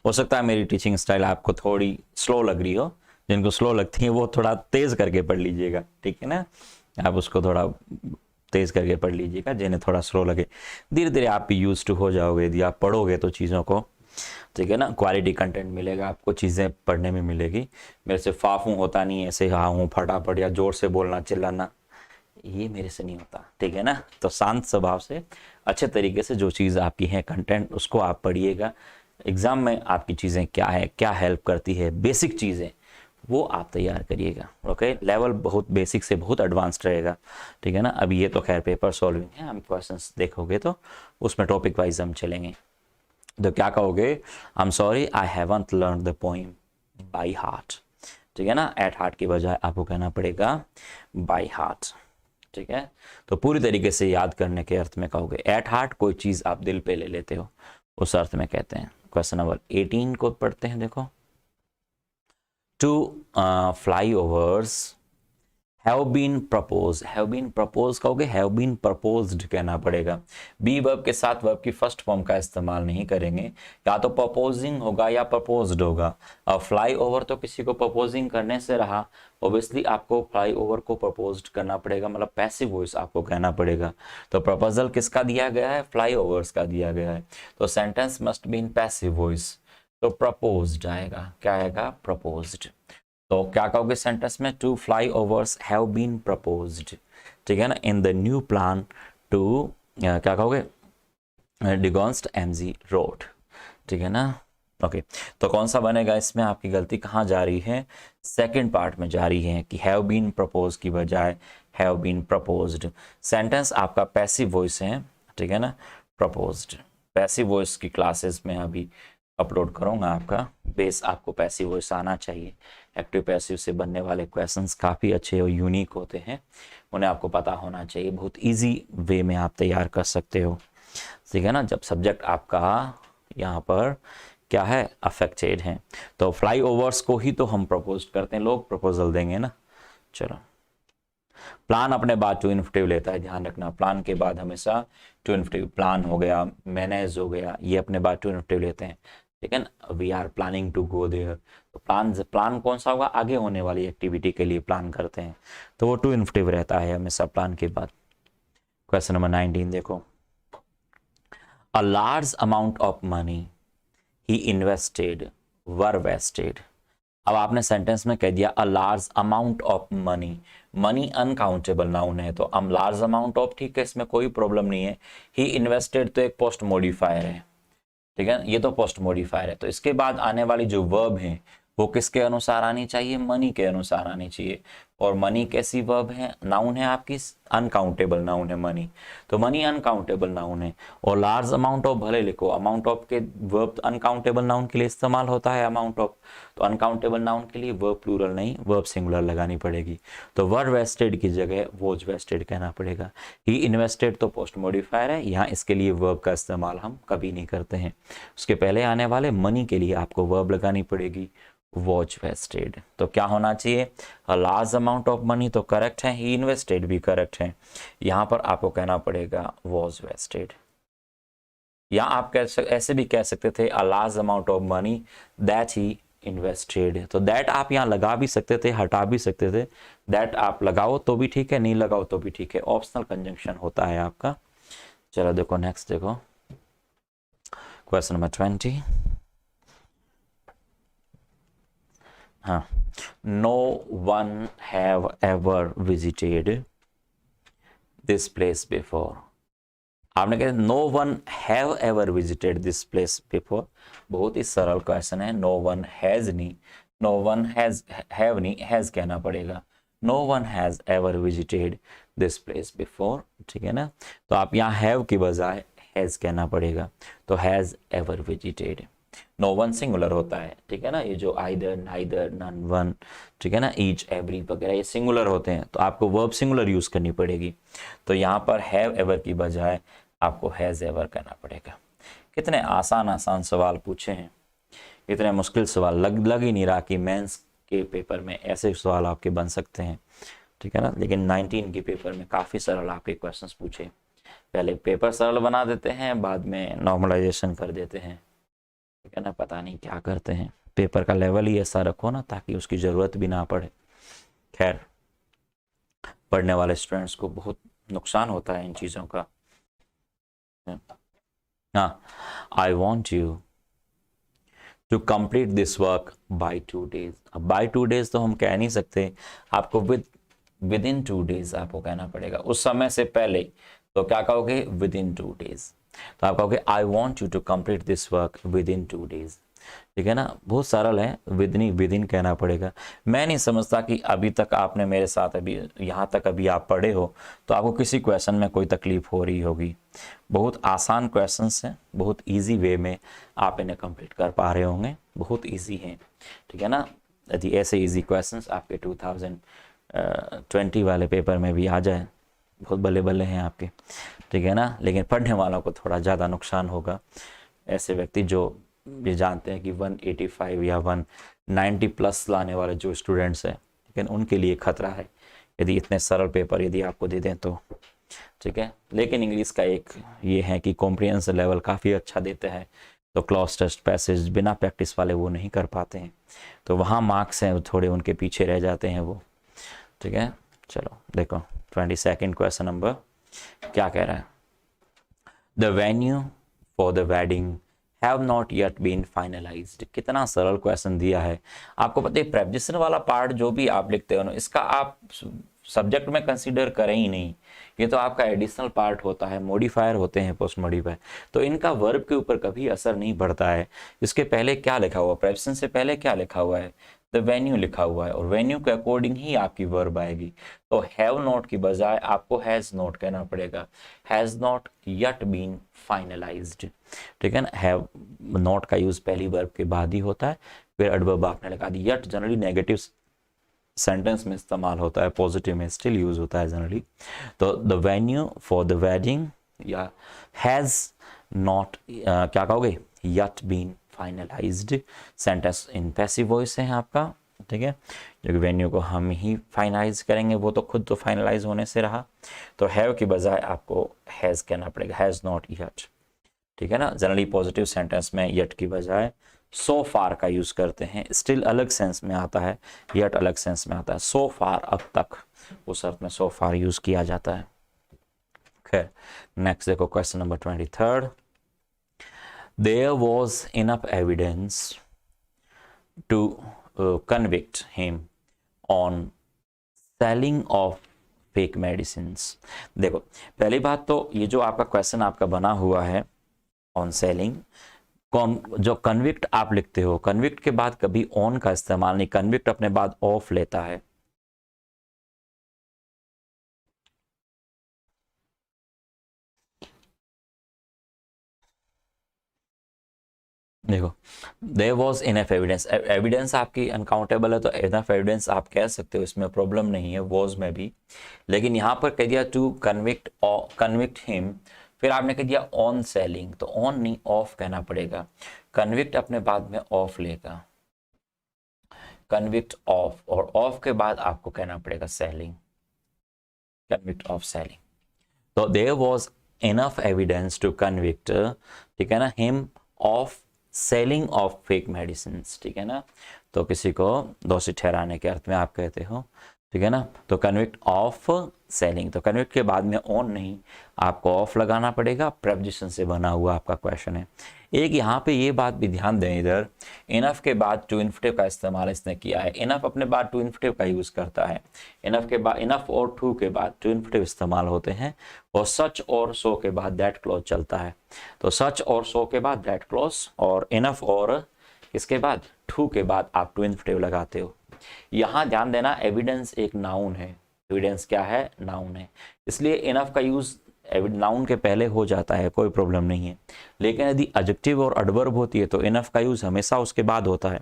हो सकता है मेरी टीचिंग स्टाइल आपको थोड़ी स्लो लग रही हो, जिनको स्लो लगती है वो थोड़ा तेज करके पढ़ लीजिएगा, ठीक है ना, आप उसको थोड़ा तेज करके पढ़ लीजिएगा, जिन्हें थोड़ा स्लो लगे, धीरे धीरे आप भी यूज टू हो जाओगे, यदि आप पढ़ोगे तो चीज़ों को, ठीक है ना, क्वालिटी कंटेंट मिलेगा आपको, चीज़ें पढ़ने में मिलेगी। मेरे से फाफू होता नहीं, ऐसे हाँ हूँ फटाफट या जोर से बोलना चिल्लाना, ये मेरे से नहीं होता, ठीक है ना, तो शांत स्वभाव से अच्छे तरीके से जो चीज़ आपकी है कंटेंट, उसको आप पढ़िएगा। एग्जाम में आपकी चीज़ें क्या है, क्या हेल्प करती है, बेसिक चीज़ें वो आप तैयार करिएगा, ओके। लेवल बहुत बेसिक से बहुत एडवांस्ड रहेगा, ठीक है ना। अभी ये तो खैर पेपर सॉल्विंग है, हम क्वेश्चंस देखोगे तो उसमें टॉपिक वाइज हम चलेंगे। तो क्या कहोगे, I am sorry I haven't learn the poem by heart, ठीक है ना, एट हार्ट की बजाय आपको कहना पड़ेगा बाय हार्ट, ठीक है। तो पूरी तरीके से याद करने के अर्थ में कहोगे, एट हार्ट कोई चीज आप दिल पे ले लेते हो, उस अर्थ में कहते हैं। क्वेश्चन नंबर 18 को पढ़ते हैं, देखो, two flyovers have been propose, have been propose कहोगे, हैव बीन प्रपोज्ड कहना पड़ेगा, बी वर्ब के साथ वर्ब की फर्स्ट फॉर्म का इस्तेमाल नहीं करेंगे, या तो प्रपोजिंग होगा या प्रपोज्ड होगा। अब फ्लाई ओवर तो किसी को प्रपोजिंग करने से रहा, ऑब्वियसली आपको फ्लाई ओवर को प्रपोज्ड करना पड़ेगा, मतलब पैसिव वॉइस आपको कहना पड़ेगा। तो प्रपोजल किसका दिया गया है, फ्लाई ओवर्स का दिया गया है, तो sentence must be in passive voice, तो प्रपोज्ड आएगा, क्या आएगा, प्रपोज्ड। तो क्या कहोगे सेंटेंस में, two flyovers have been proposed, ठीक है ना, in the new plan to, क्या कहोगे, डिगॉन्स्ट MG रोड, ठीक है ना, ओके। तो कौन सा बनेगा इसमें, आपकी गलती कहाँ जा रही है, सेकंड पार्ट में जा रही है कि हैव बीन प्रपोज की बजाय हैव बीन प्रपोज्ड। सेंटेंस आपका पैसिव वॉइस है, ठीक है ना, प्रपोज्ड। पैसिव वॉइस की क्लासेस में अभी अपलोड करूंगा, आपका बेस आपको पैसिव वॉइस आना चाहिए। एक्टिव पैसिव से बनने वाले क्वेश्चंस काफ़ी अच्छे और यूनिक होते हैं, उन्हें आपको पता होना चाहिए, बहुत इजी वे में आप तैयार कर सकते हो, ठीक है ना। जब सब्जेक्ट आपका यहाँ पर क्या है, अफेक्टेड है, तो फ्लाई ओवर्स को ही तो हम प्रपोज करते हैं, लोग प्रपोजल देंगे ना। चलो, प्लान अपने बाद टू इन्फिनेटिव लेता है, ध्यान रखना, प्लान के बाद हमेशा टू इन्फिनेटिव, प्लान हो गया, मैनेज हो गया, ये अपने बाद टू इन्फिनेटिव लेते हैं। ठीक है ना, we are planning to go there. तो प्लान कौन सा होगा, आगे होने वाली एक्टिविटी के लिए प्लान करते हैं, तो वो टू इन्फिनेटिव रहता है हमेशा प्लान के बाद। क्वेश्चन नंबर 19 देखो, a large amount of money he invested were wasted. अब आपने सेंटेंस में कह दिया a large amount of money, money uncountable noun है, तो हम लार्ज अमाउंट ऑफ, ठीक है, इसमें कोई प्रॉब्लम नहीं है। ही इन्वेस्टेड तो एक पोस्ट मॉडिफायर है, ठीक है, ये तो पोस्ट मॉडिफायर है, तो इसके बाद आने वाली जो वर्ब है वो किसके अनुसार आनी चाहिए, मनी के अनुसार आनी चाहिए। और मनी कैसी वर्ब है, नाउन है आपकी, अनकाउंटेबल नाउन है मनी, तो मनी अनकाउंटेबल नाउन है। और लार्ज अमाउंट ऑफ भले लिखो, अमाउंट ऑफ के वर्ब अनकाउंटेबल नाउन के लिए इस्तेमाल होता है अमाउंट ऑफ, तो अनकाउंटेबल नाउन के लिए वर्ब प्लूरल नहीं, वर्ब सिंगुलर लगानी पड़ेगी। तो वर वेस्टेड की जगह वॉज वेस्टेड कहना पड़ेगा। ही इन्वेस्टेड तो पोस्ट मॉडिफायर है, यहाँ इसके लिए वर्ब का इस्तेमाल हम कभी नहीं करते हैं। उसके पहले आने वाले मनी के लिए आपको वर्ब लगानी पड़ेगी, वॉज वेस्टेड। तो क्या होना चाहिए, अ लार्ज अमाउंट ऑफ मनी तो करेक्ट है, ही इन्वेस्टेड भी करेक्ट है, यहाँ पर आपको कहना पड़ेगा वॉज वेस्टेड। या आप ऐसे भी कह सकते थे अ large amount of money that he invested, तो दैट आप यहाँ लगा भी सकते थे, हटा भी सकते थे, दैट आप लगाओ तो भी ठीक है, नहीं लगाओ तो भी ठीक है, ऑप्शनल कंजंक्शन होता है आपका। चलो देखो नेक्स्ट देखो, क्वेश्चन नंबर 20, हाँ, no one have ever visited this place before. आपने कहा no one have ever visited this place before, बहुत ही सरल क्वेश्चन है, नो वन हैज नहीं, नो वन हैज, हैव नहीं, हैज कहना पड़ेगा, no one has ever visited this place before, ठीक है ना। तो आप यहाँ हैव की बजाय हैज कहना पड़ेगा, तो has ever visited. No one singular होता है, ठीक है ना, ये जो आइदर, नाइदर, नन, वन, ठीक है ना, ईच, एवरी वगैरह ये सिंगुलर होते हैं, तो आपको वर्ब सिंगुलर यूज करनी पड़ेगी। तो यहाँ पर हैव एवर की बजाय आपको हैज एवर करना पड़ेगा। कितने आसान आसान सवाल पूछे हैं, इतने मुश्किल सवाल लग ही नहीं रहा कि मेंस के पेपर में ऐसे सवाल आपके बन सकते हैं, ठीक है ना। लेकिन 19 के पेपर में काफ़ी सरल आपके क्वेश्चंस पूछे, पहले पेपर सरल बना देते हैं, बाद में नॉर्मलाइजेशन कर देते हैं, ठीक है ना, पता नहीं क्या करते हैं, पेपर का लेवल ही ऐसा रखो ना ताकि उसकी ज़रूरत भी ना पड़े। खैर, पढ़ने वाले स्टूडेंट्स को बहुत नुकसान होता है इन चीज़ों का। हाँ, I want you to complete this work by 2 days। अब बाई 2 days तो हम कह नहीं सकते, आपको विद इन 2 days आपको कहना पड़ेगा, उस समय से पहले, तो क्या कहोगे, विद इन 2 days। तो आप कहोगे I want you to complete this work within 2 days, ठीक है ना, बहुत सरल है, विद नहीं विद इन कहना पड़ेगा। मैं नहीं समझता कि अभी तक आपने मेरे साथ अभी यहाँ तक अभी आप पढ़े हो तो आपको किसी क्वेश्चन में कोई तकलीफ हो रही होगी। बहुत आसान क्वेश्चंस हैं, बहुत इजी वे में आप इन्हें कंप्लीट कर पा रहे होंगे, बहुत इजी हैं, ठीक है ना। यदि ऐसे इजी क्वेश्चंस आपके 2020 वाले पेपर में भी आ जाए, बहुत बल्ले बल्ले हैं आपके, ठीक है ना। लेकिन पढ़ने वालों को थोड़ा ज़्यादा नुकसान होगा, ऐसे व्यक्ति जो ये जानते हैं कि 185 या 190 प्लस लाने वाले जो स्टूडेंट्स हैं, लेकिन उनके लिए खतरा है यदि इतने सरल पेपर यदि आपको दे दें तो, ठीक है। लेकिन इंग्लिश का एक ये है कि कॉम्प्रिहेंशन लेवल काफ़ी अच्छा देते हैं, तो क्लॉज टेस्ट पैसेज बिना प्रैक्टिस वाले वो नहीं कर पाते हैं, तो वहाँ मार्क्स हैं थोड़े उनके पीछे रह जाते हैं वो, ठीक है। चलो देखो 22nd क्वेश्चन नंबर क्या कह रहा है, the venue for the wedding have not yet been finalised. कितना सरल क्वेश्चन दिया है। आपको पता है प्रेपोजिशन वाला पार्ट जो भी आप लिखते हो ना, इसका आप सब्जेक्ट में कंसीडर करें ही नहीं, ये तो आपका एडिशनल पार्ट होता है, मॉडिफायर होते हैं, पोस्ट मॉडिफायर, तो इनका वर्ब के ऊपर कभी असर नहीं पड़ता है। इसके पहले क्या लिखा हुआ, प्रेपोजिशन से पहले क्या लिखा हुआ है, द वेन्यू लिखा हुआ है, और वेन्यू के अकॉर्डिंग ही आपकी वर्ब आएगी। तो हैव नॉट की बजाय आपको हैज नॉट कहना पड़ेगा, has not yet been finalised, ठीक है ना। हैव नॉट का यूज पहली वर्ब के बाद ही होता है, फिर एडवर्ब आपने लगा दी। येट जनरली नेगेटिव सेंटेंस में इस्तेमाल होता है, पॉजिटिव में स्टिल यूज होता है जनरली। तो the venue for the wedding या हैज नॉट क्या कहोगे, yet been finalised. Sentence in passive voice है आपका, ठीक है, जो वेन्यू को हम ही फाइनलाइज करेंगे, वो तो खुद तो फाइनलाइज होने से रहा, तो हैव की बजाय आपको हैज कहना पड़ेगा, हैज नॉट येट, ठीक है ना। जनरली पॉजिटिव सेंटेंस में यट की बजाय सो फार का यूज करते हैं। स्टिल अलग सेंस में आता है, यट अलग सेंस में आता है। सो फार अब तक, उस अर्थ में सो फार यूज किया जाता है। खैर नेक्स्ट देखो question number 23rd। There was enough evidence to convict him on selling of fake medicines. देखो पहली बात तो ये जो आपका क्वेश्चन आपका बना हुआ है ऑन सेलिंग, कौन जो कन्विक्ट आप लिखते हो, कन्विक्ट के बाद कभी ऑन का इस्तेमाल नहीं, कन्विक्ट अपने बाद ऑफ लेता है। देखो there was enough evidence, evidence आपकी अनकाउंटेबल है तो इनफ एविडेंस आप कह सकते हो, इसमें प्रॉब्लम नहीं है वॉज में भी। लेकिन यहाँ पर कह दिया टू कन्विक्ट हिम, फिर आपने कह दिया ऑन सेलिंग, तो ऑन नहीं ऑफ कहना पड़ेगा। कन्विक्ट अपने बाद में ऑफ लेगा, कन्विक्ट ऑफ, और ऑफ के बाद आपको कहना पड़ेगा सेलिंग, कन्विक्ट ऑफ सेलिंग। तो there was enough evidence to convict, ठीक है ना, him of selling of fake medicine, ठीक है ना। तो किसी को दोषी ठहराने के अर्थ में आप कहते हो, ठीक है ना। तो कन्विक्ट ऑफ सेलिंग, तो कन्विक्ट के बाद में ऑन नहीं, आपको ऑफ लगाना पड़ेगा। प्रेपोजिशन से बना हुआ आपका क्वेश्चन है। एक यहाँ पे ये बात भी ध्यान दें, इधर इनफ के बाद टू इन्फिनेटिव का इस्तेमाल इसने किया है। इनफ अपने बाद टू इन्फिनेटिव का यूज करता है। इनफ के बाद, इनफ और टू के बाद टू इन्फिनेटिव इस्तेमाल होते हैं, और सच और सो के बाद दैट क्लॉज चलता है। तो सच और सो के बाद दैट क्लॉज, और इनफ और इसके बाद टू के बाद आप टू इन्फिनेटिव लगाते हो। यहाँ ध्यान देना, एविडेंस एक नाउन है। एविडेंस क्या है? नाउन है। इसलिए इनफ का यूज नाउन के पहले हो जाता है, कोई प्रॉब्लम नहीं है। लेकिन यदि एडजेक्टिव और एडवर्ब होती है तो इनफ का यूज हमेशा उसके बाद होता है।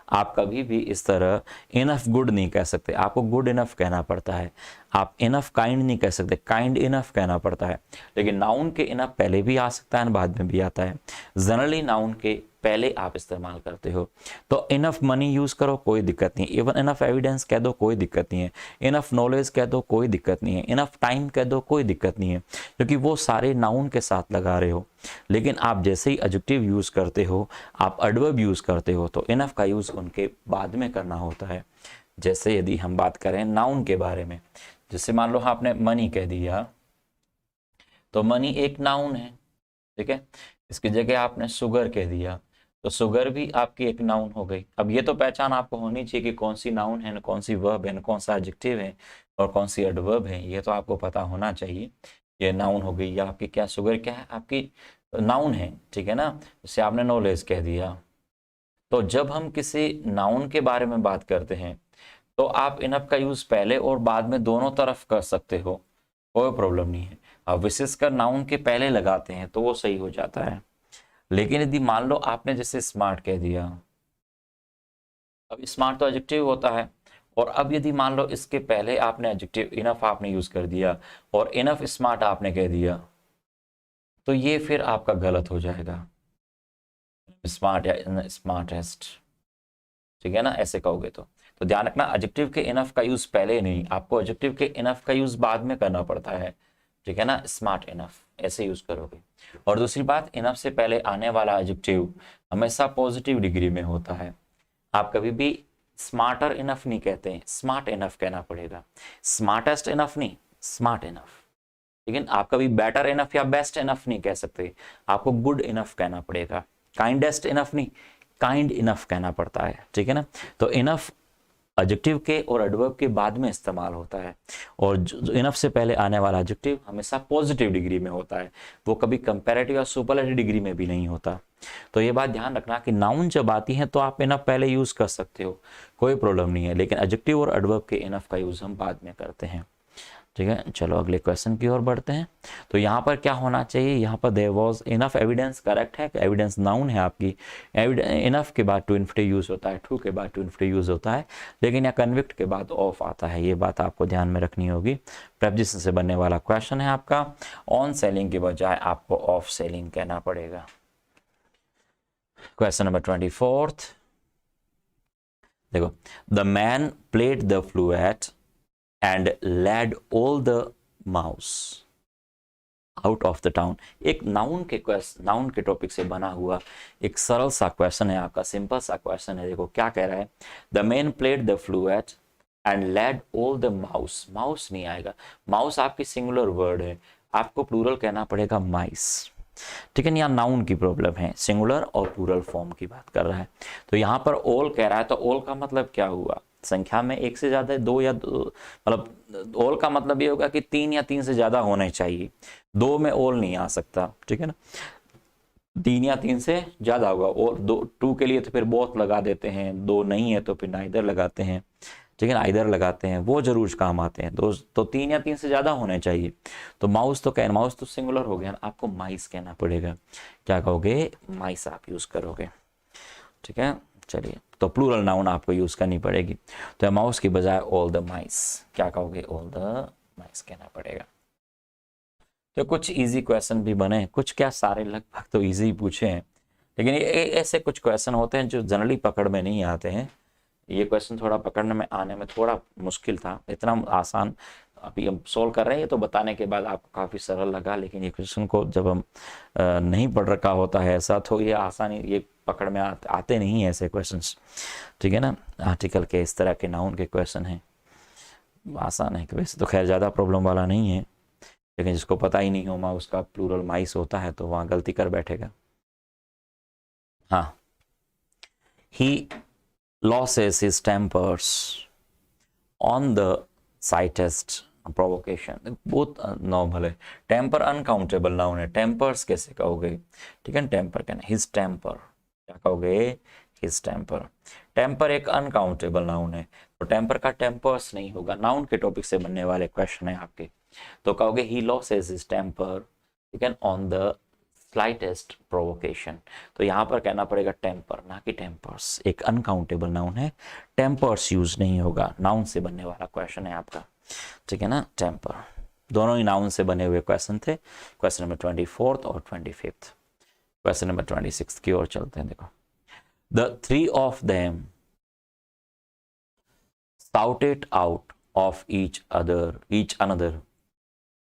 आप कभी भी इस तरह इनफ गुड नहीं कह सकते, आपको गुड इनफ कहना पड़ता है। आप इनफ काइंड नहीं कह सकते, काइंड इनफ कहना पड़ता है। लेकिन नाउन के इनफ पहले भी आ सकता है, बाद में भी आता है। जनरली नाउन के पहले आप इस्तेमाल करते हो। तो इनफ मनी यूज करो, कोई दिक्कत नहीं। इवन इनफ एविडेंस कह दो, कोई दिक्कत नहीं है। इनफ नॉलेज कह दो, कोई दिक्कत नहीं है। इनफ टाइम कह दो, कोई दिक्कत नहीं है, क्योंकि वो सारे नाउन के साथ लगा रहे हो। लेकिन आप जैसे ही एडजेक्टिव यूज करते हो, आप एडवर्ब यूज करते हो, तो इनफ का यूज उनके बाद में करना होता है। जैसे यदि हम बात करें नाउन के बारे में, जैसे मान लो आपने मनी कह दिया, तो मनी एक नाउन है, ठीक है। इसकी जगह आपने शुगर कह दिया, तो शुगर भी आपकी एक नाउन हो गई। अब ये तो पहचान आपको होनी चाहिए कि कौन सी नाउन है, कौन सी वर्ब है, कौन सा एडजेक्टिव है और कौन सी एडवर्ब है, ये तो आपको पता होना चाहिए। ये नाउन हो गई, या आपकी क्या शुगर क्या है, आपकी नाउन है, ठीक है ना। जैसे आपने नॉलेज कह दिया। तो जब हम किसी नाउन के बारे में बात करते हैं तो आप इनफ का यूज पहले और बाद में दोनों तरफ कर सकते हो, कोई प्रॉब्लम नहीं है। अब विशेषकर नाउन के पहले लगाते हैं तो वो सही हो जाता है। लेकिन यदि मान लो आपने जैसे स्मार्ट कह दिया, अब स्मार्ट तो एडजेक्टिव होता है, और अब यदि मान लो इसके पहले आपने एडजेक्टिव इनफ आपने यूज कर दिया और इनफ स्मार्ट आपने कह दिया, तो ये फिर आपका गलत हो जाएगा। स्मार्ट या स्मार्टेस्ट, ठीक है ना, ऐसे कहोगे तो ध्यान रखना, एडजेक्टिव के इनफ का यूज पहले नहीं, आपको एडजेक्टिव के इनफ का यूज बाद में करना पड़ता है, ठीक है ना। स्मार्ट इनफ ऐसे यूज करोगे। और दूसरी बात, इनफ से पहले आने वाला एडजेक्टिव हमेशा पॉजिटिव डिग्री में होता है। आप कभी भी स्मार्टर इनफ नहीं कहते हैं, स्मार्ट इनफ कहना पड़ेगा। स्मार्टेस्ट इनफ नहीं, स्मार्ट इनफ। लेकिन आप कभी बेटर इनफ या बेस्ट इनफ नहीं कह सकते, आपको गुड इनफ कहना पड़ेगा। काइंडेस्ट इनफ नहीं, काइंड इनफ कहना पड़ता है, ठीक है ना। तो इनफ एडजेक्टिव के और एडवर्ब के बाद में इस्तेमाल होता है, और जो इनफ से पहले आने वाला एडजेक्टिव हमेशा पॉजिटिव डिग्री में होता है, वो कभी कंपैरेटिव या सुपरलेटिव डिग्री में भी नहीं होता। तो ये बात ध्यान रखना कि नाउन जब आती है तो आप इनफ पहले यूज कर सकते हो, कोई प्रॉब्लम नहीं है। लेकिन एडजेक्टिव और एडवर्ब के इनफ का यूज हम बाद में करते हैं, ठीक है। चलो अगले क्वेश्चन की ओर बढ़ते हैं। तो यहाँ पर क्या होना चाहिए, यहाँ पर there was enough evidence, correct है। एविडेंस नाउन है आपकी, इनफ के बाद टू इन्फिनेटिव यूज होता है, टू के बाद टू इन्फिनेटिव यूज होता है, लेकिन यहाँ कन्विक्ट के बाद ऑफ आता है। ये बात आपको ध्यान में रखनी होगी। प्रेपोजिशन से बनने वाला क्वेश्चन है आपका। ऑन सेलिंग के बजाय आपको ऑफ सेलिंग कहना पड़ेगा। क्वेश्चन नंबर 24, देखो, the man played the flute and led all the mouse out of the town. एक नाउन के टॉपिक से बना हुआ एक सरल सा क्वेश्चन है आपका, सिंपल सा क्वेश्चन है। देखो क्या कह रहा है, the man played the flute and led all the mouse. Mouse नहीं आएगा, माउस आपकी सिंगुलर वर्ड है, आपको प्लूरल कहना पड़ेगा माइस। ठीक है, यहाँ नाउन की प्रॉब्लम है, सिंगुलर और प्लूरल फॉर्म की बात कर रहा है। तो यहाँ पर ऑल कह रहा है, तो ऑल का मतलब क्या हुआ, संख्या में एक से ज्यादा, दो या मतलब ऑल का मतलब ये होगा कि तीन या तीन से ज्यादा होने चाहिए, दो में ऑल नहीं आ सकता। ठीक है ना, तीन या तीन से ज्यादा होगा। और दो, टू के लिए तो फिर बोथ लगा देते हैं, दो नहीं है तो फिर नाइदर लगाते हैं। ठीक है ना, आइदर लगाते हैं, वो जरूर काम आते हैं। तो तीन या तीन से ज्यादा होने चाहिए। तो माउस तो सिंगुलर हो गया, आपको माइस कहना पड़ेगा। क्या कहोगे, माइस आप यूज करोगे। ठीक है, चलिए, तो प्लूरल नाउन आपको यूज करनी पड़ेगी। तो माउस की बजाय ऑल द माइस, क्या कहोगे, ऑल द माइस कहना पड़ेगा। तो कुछ इजी क्वेश्चन भी बने, कुछ क्या सारे लगभग तो इजी ही पूछे हैं, लेकिन ये ऐसे कुछ क्वेश्चन होते हैं जो जनरली पकड़ में नहीं आते हैं। ये क्वेश्चन थोड़ा पकड़ने में आने में थोड़ा मुश्किल था, इतना आसान अभी हम सोल्व कर रहे हैं। तो बताने के बाद आपको काफ़ी सरल लगा, लेकिन ये क्वेश्चन को जब हम नहीं पढ़ रखा होता है ऐसा, तो ये आसानी, ये पकड़ में आते नहीं है ऐसे क्वेश्चंस। ठीक है ना, आर्टिकल के इस तरह के नाउन के क्वेश्चन हैं, आसान है। वैसे तो खैर ज़्यादा प्रॉब्लम वाला नहीं है, लेकिन जिसको पता ही नहीं हो माउस का प्लूरल माइस होता है तो वहाँ गलती कर बैठेगा। हाँ, he loses his tempers on the slightest provocation। बहुत नॉर्मल है, टेम्पर अनकाउंटेबल नाउन है, टेम्पर्स कैसे कहोगे। ठीक है, टेम्पर कहना, हिज टेम्पर, क्या कहोगे, हिज टेम्पर। टेम्पर एक अनकाउंटेबल नाउन है, तो टेम्पर का टेम्पर्स नहीं होगा। नाउन के टॉपिक से बनने वाले क्वेश्चन है आपके, तो कहोगे ही लॉसेस हिज टेम्पर, ठीक है, ऑन द स्लाइटेस्ट प्रोवोकेशन। तो यहां पर कहना पड़ेगा टेम्पर, ना कि टेम्पर्स। एक अनकाउंटेबल नाउन है, टेम्पर्स यूज नहीं होगा। नाउन से बनने वाला क्वेश्चन है आपका। ठीक है ना, टेम्पर, दोनों ही नाउन से बने हुए क्वेश्चन थे। क्वेश्चन नंबर 24 और 25। क्वेश्चन नंबर 26 की ओर चलते हैं। देखो, the three of them shouted out of each another।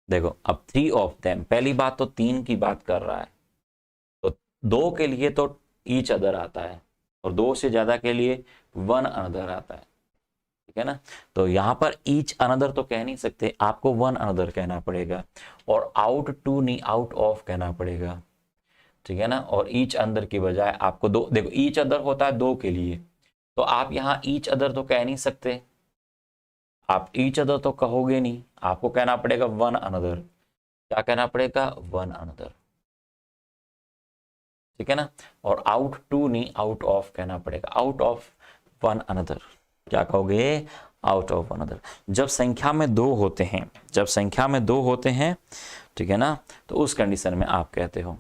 देखो, अब थ्री ऑफ देम, पहली बात तो तीन की बात कर रहा है, तो दो के लिए तो ईच अदर आता है, और दो से ज्यादा के लिए वन अनदर आता है। ठीक है ना, तो यहां पर ईच अनदर तो कह नहीं सकते, आपको वन अनदर कहना पड़ेगा, और आउट टू नहीं, आउट ऑफ कहना पड़ेगा। ठीक है ना, और ईच अदर की बजाय आपको दो, देखो ईच अदर होता है दो के लिए, तो आप यहां ईच अदर तो कह नहीं सकते, आप ईच अदर तो कहोगे नहीं, आपको कहना पड़ेगा वन अनदर। क्या कहना पड़ेगा, वन अनदर। ठीक है ना, और आउट टू नहीं, आउट ऑफ कहना पड़ेगा, आउट ऑफ वन अनदर। क्या कहोगे, आउट ऑफ वन अनदर। जब संख्या में दो होते हैं, जब संख्या में दो होते हैं, ठीक है ना, तो उस कंडीशन में आप कहते हो,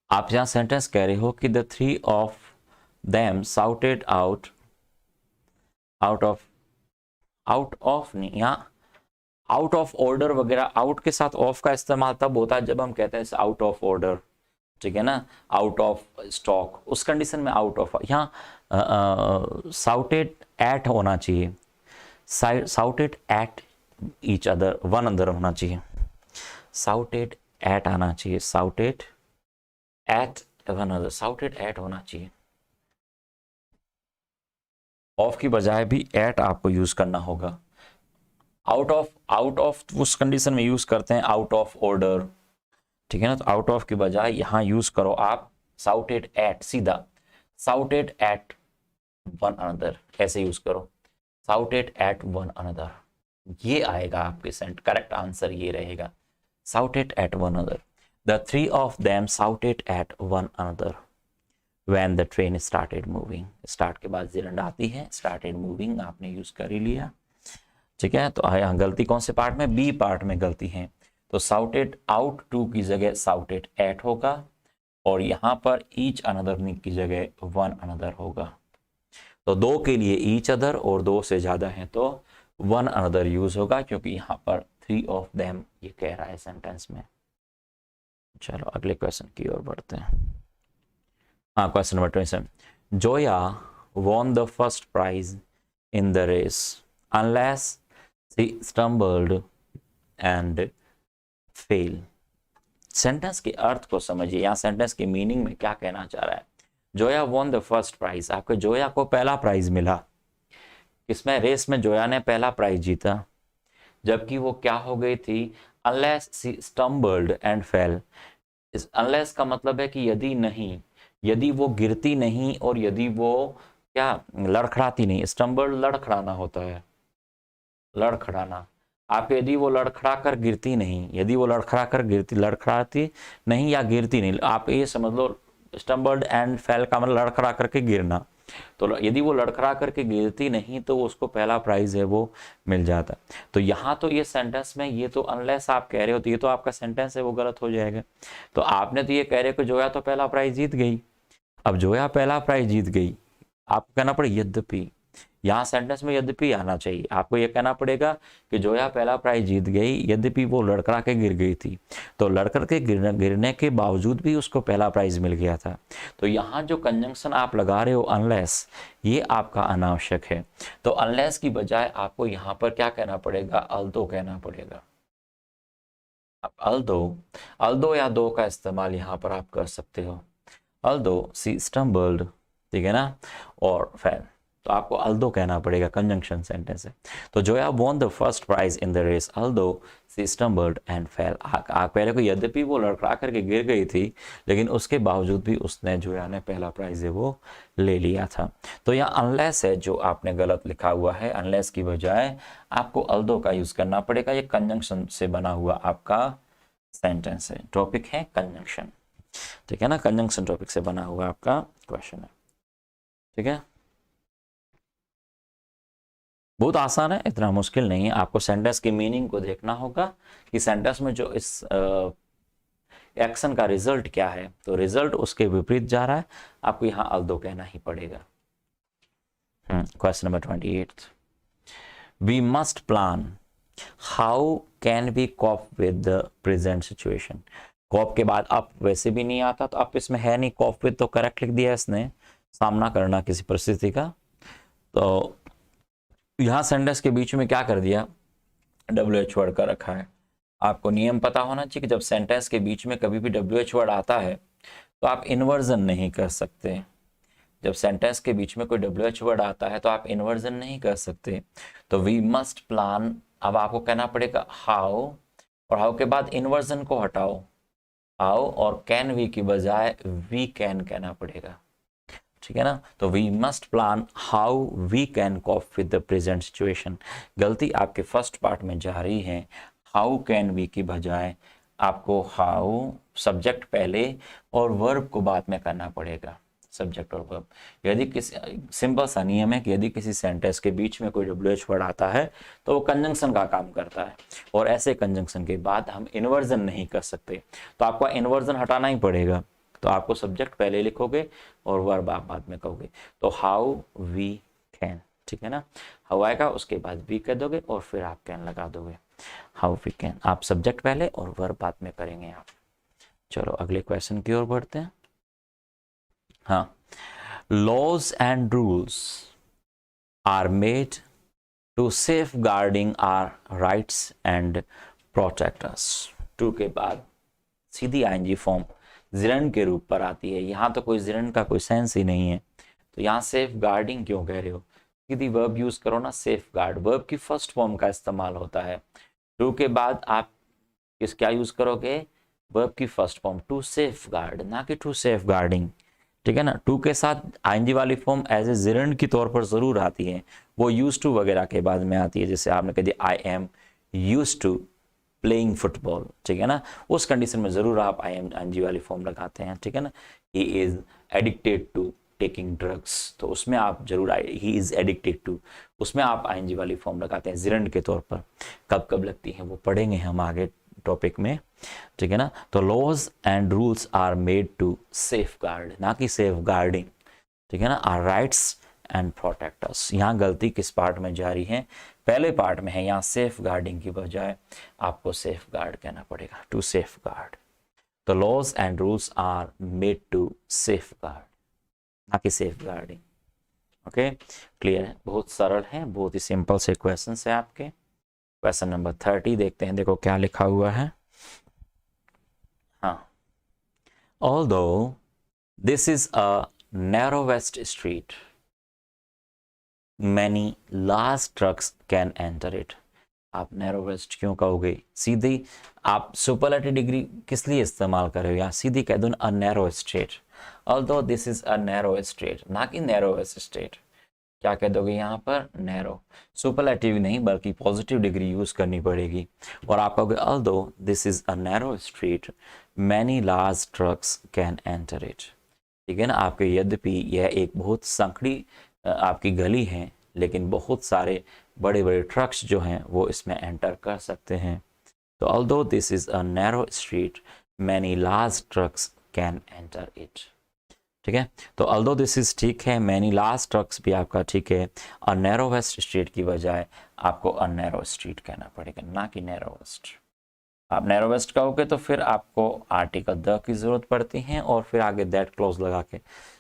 आप यहां सेंटेंस कह रहे हो कि the three of them shouted out of नहीं, यहाँ आउट ऑफ ऑर्डर वगैरह, आउट के साथ ऑफ का इस्तेमाल तब होता है जब हम कहते हैं आउट ऑफ ऑर्डर। ठीक है ना, आउट ऑफ स्टॉक, उस कंडीशन में आउट ऑफ। यहाँ साउटेड एट होना चाहिए, shouted at each other, one other होना चाहिए, साउटेड एट आना चाहिए, shouted at one other, shouted at होना चाहिए। ऑफ की बजाय भी एट आपको यूज करना होगा। आउट ऑफ उस कंडीशन में यूज करते हैं आउट ऑफ ऑर्डर। ठीक है ना, तो आउट ऑफ की बजाय यहां यूज करो आप साउटेड एट, सीधा साउटेड एट वन अनदर, ऐसे यूज करो, साउटेड एट वन अनदर, ये आएगा आपके सेंट, करेक्ट आंसर ये रहेगा, shouted at one another. The three of them shouted at one another when the train started moving. Start के बाद जिरंड आती है, स्टार्टेड मूविंग आपने यूज कर ही लिया। ठीक है, तो यहाँ गलती कौन से पार्ट में, बी पार्ट में गलती है, तो साउटेड आउट टू की जगह साउटेड एट होगा, और यहां पर ईच अनदर की जगह वन अनदर होगा। तो दो के लिए ईच अदर, और दो से ज्यादा है तो वन अनदर यूज होगा, क्योंकि यहां पर थ्री ऑफ देम ये कह रहा है सेंटेंस में। चलो अगले क्वेश्चन की ओर बढ़ते हैं। हाँ, question number 27। Zoya won the first prize in the race unless she stumbled and fail. Sentence के अर्थ को समझिए, यहाँ सेंटेंस के मीनिंग में क्या कहना चाह रहा है। Zoya won the first prize, आपके जोया को पहला प्राइज मिला। इसमें रेस में जोया ने पहला प्राइज जीता, जबकि वो क्या हो गई थी, unless she stumbled and fail. इस अनलेस का मतलब है कि यदि नहीं, यदि वो गिरती नहीं और यदि वो क्या लड़खड़ाती नहीं। स्टम्बल्ड लड़खड़ाना होता है, लड़खड़ाना। आप यदि वो लड़खड़ा कर गिरती नहीं, यदि वो लड़खड़ाती नहीं या गिरती नहीं, आप ये समझ लो स्टम्बल्ड एंड फेल का मतलब लड़खड़ा करके गिरना। तो यदि वो लड़खड़ा करके गिरती नहीं तो उसको पहला प्राइज है वो मिल जाता। तो यहाँ तो ये सेंटेंस में ये तो अनलेस आप कह रहे हो तो ये तो आपका सेंटेंस है वो गलत हो जाएगा। तो आपने तो ये कह रहे हो कि जोया तो पहला प्राइज जीत गई। अब जोया पहला प्राइज जीत गई, आपको कहना पड़े यद्यपि। यहाँ सेंटेंस में यद्यपि आना चाहिए। आपको यह कहना पड़ेगा कि जोया पहला प्राइज जीत गई यद्यपि वो लड़खड़ा के गिर गई थी। तो लड़खड़ के गिरने के बावजूद भी उसको पहला प्राइज मिल गया था। तो यहाँ जो कंजंक्शन आप लगा रहे हो अनलेस, ये आपका अनावश्यक है। तो अनलेस की बजाय आपको यहाँ पर क्या कहना पड़ेगा, अल्दो कहना पड़ेगा। अल्दो या दो का इस्तेमाल यहाँ पर आप कर सकते हो। अल्दो सी स्टम्बल्ड, ठीक है ना, और फेल। तो आपको अल्दो कहना पड़ेगा, कंजंक्शन सेंटेंस है। तो Zoya won the first prize in the race although she stumbled and fell. पहले को यद्यपि वो लड़खड़ा करके गिर गई थी, लेकिन उसके बावजूद भी उसने, जोया ने पहला प्राइज है वो ले लिया था। तो यहाँ अनलेस है जो आपने गलत लिखा हुआ है। अनलेस की बजाय आपको अल्दो का यूज करना पड़ेगा। ये कंजंक्शन से बना हुआ आपका सेंटेंस है। टॉपिक है कंजंक्शन, ठीक है ना, कंजंक्शन टॉपिक से बना हुआ आपका क्वेश्चन है, ठीक है। बहुत आसान है, इतना मुश्किल नहीं है। आपको सेंटेंस की मीनिंग को देखना होगा कि सेंटेंस में जो इस एक्शन का रिजल्ट क्या है। तो रिजल्ट उसके विपरीत जा रहा है, आपको यहाँ अल्दो कहना ही पड़ेगा। Question number 28, we must plan how can we cope with the present situation. Cope के बाद अप वैसे भी नहीं आता, तो अप इसमें है नहीं, कॉप विद तो करेक्ट लिख दिया इसने, सामना करना किसी परिस्थिति का। तो यहाँ सेंटेंस के बीच में क्या कर दिया, WH वर्ड का रखा है। आपको नियम पता होना चाहिए कि जब सेंटेंस के बीच में कभी भी WH वर्ड आता है तो आप इन्वर्जन नहीं कर सकते। जब सेंटेंस के बीच में कोई WH वर्ड आता है तो आप इन्वर्जन नहीं कर सकते। तो वी मस्ट प्लान, अब आपको कहना पड़ेगा हाउ, और हाउ के बाद इन्वर्जन को हटाओ, हाउ और कैन वी की बजाय वी कैन कहना पड़ेगा, ठीक है ना। तो we must plan how we can cope with the present situation. गलती आपके फर्स्ट पार्ट में जा रही है, हाउ कैन वी की बजाय आपको हाउ सब्जेक्ट पहले और वर्ब को बाद में करना पड़ेगा, सब्जेक्ट और वर्ब। यदि किसी, सिंपल सा नियम है कि यदि किसी सेंटेंस के बीच में कोई WH वर्ड आता है तो वो कंजंक्शन का काम करता है, और ऐसे कंजंक्शन के बाद हम इन्वर्जन नहीं कर सकते। तो आपको इन्वर्जन हटाना ही पड़ेगा। तो आपको सब्जेक्ट पहले लिखोगे और वर्ब आप बाद में कहोगे। तो हाउ वी कैन, ठीक है ना, हाउ आएगा उसके बाद वी कह दोगे और फिर आप कैन लगा दोगे। हाउ वी कैन, आप सब्जेक्ट पहले और वर्ब बाद में करेंगे आप। चलो अगले क्वेश्चन की ओर बढ़ते हैं। हाँ, laws and rules are made to safeguarding our rights and protect us. To के बाद सीधी आईएनजी फॉर्म जिरन के रूप पर आती है। यहाँ तो कोई जिरन का कोई सेंस ही नहीं है, तो यहाँ सेफ गार्डिंग क्यों कह रहे हो, सीधी वर्ब यूज करो ना, सेफ गार्ड। वर्ब की फर्स्ट फॉर्म का इस्तेमाल होता है। टू के बाद आप किस क्या यूज करोगे, वर्ब की first form, to safeguard, ना कि टू सेफ गार्डिंग, ठीक है ना। टू के साथ आईएनजी वाली फॉर्म एज ए जिरन के तौर पर जरूर आती है, वो यूज टू वगैरह के बाद में आती है। जैसे आपने कह दिया I am use to playing football, ठीक है ना, उस कंडीशन में जरूर आप आईएनजी वाली फॉर्म लगाते हैं, ठीक है ना। He is addicted to taking drugs, तो उसमें आप जरूर ही इज एडिक्टेड टू, उसमें आप आईएनजी वाली फॉर्म लगाते हैं जिरंड के तौर पर। कब कब लगती है वो पढ़ेंगे हम आगे टॉपिक में, ठीक है ना। तो laws and rules are made to safeguard, ना कि सेफ गार्डिंग, ठीक है ना, our rights and protect us. यहाँ गलती किस पार्ट में जा रही है, पहले पार्ट में है। यहाँ सेफ गार्डिंग की बजाय आपको सेफ गार्ड कहना पड़ेगा, टू सेफ गार्ड। तो laws and rules are made to safeguard, ना कि सेफ गार्डिंग। ओके, क्लियर है, बहुत सरल है, बहुत ही सिंपल से क्वेश्चन है आपके। क्वेश्चन नंबर 30 देखते हैं, देखो क्या लिखा हुआ है। हाँ, although this is a narrowest street, many large trucks can enter it. आप narrowest क्यों कहोगे? सीधी आप सुपरलेटिव डिग्री किस लिए इस्तेमाल कर रहे हो? यहाँ सीधी कह दो a narrow street. Although this is a narrow street, ना कि narrowest street. क्या कह दोगे यहाँ पर? नैरो. सुपरलेटिव नहीं बल्कि पॉजिटिव डिग्री यूज करनी पड़ेगी और आप कहोगे although this is a narrow street, many large trucks can enter it. ठीक है ना, आपके यद्यपि यह एक बहुत संकड़ी आपकी गली है लेकिन बहुत सारे बड़े बड़े ट्रक्स जो हैं वो इसमें एंटर कर सकते हैं. तो although this is a narrow street, many large trucks can enter it. ठीक है, तो although this is ठीक है, many large trucks भी आपका ठीक है. a narrowest street की बजाय आपको a narrow street कहना पड़ेगा, ना कि narrowest. आप narrowest कहोगे तो फिर आपको आर्टिकल द की जरूरत पड़ती है और फिर आगे that क्लोज लगा के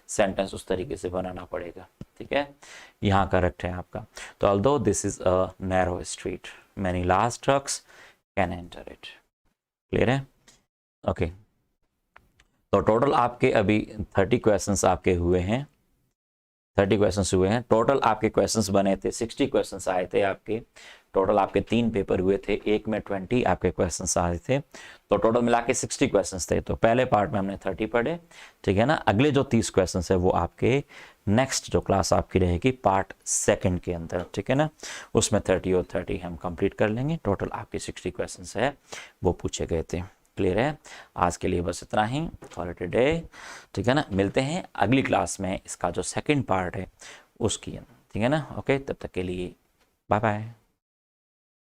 सेंटेंस उस तरीके से बनाना पड़ेगा. ठीक है, यहाँ करेक्ट है आपका. तो although this is a narrow street, many large trucks can enter it. Clear है? ओके. तो टोटल आपके अभी 30 क्वेश्चंस आपके हुए हैं. 30 क्वेश्चंस हुए हैं. टोटल आपके क्वेश्चंस बने थे 60 क्वेश्चंस आए थे आपके. टोटल आपके 3 पेपर हुए थे, एक में 20 आपके क्वेश्चंस आए थे. तो टोटल मिला के 60 क्वेश्चंस थे. तो पहले पार्ट में हमने 30 पढ़े. ठीक है ना. अगले जो 30 क्वेश्चंस है वो आपके नेक्स्ट जो क्लास आपकी रहेगी पार्ट 2 के अंदर. ठीक है ना, उसमें 30 और 30 हम कंप्लीट कर लेंगे. टोटल आपके 60 क्वेश्चंस है वो पूछे गए थे. क्लियर है? आज के लिए बस इतना ही. Call it a day. ठीक है ना, मिलते हैं अगली क्लास में इसका जो सेकंड पार्ट है उसकी. ठीक है ना. ओके, तब तक के लिए बाय बाय.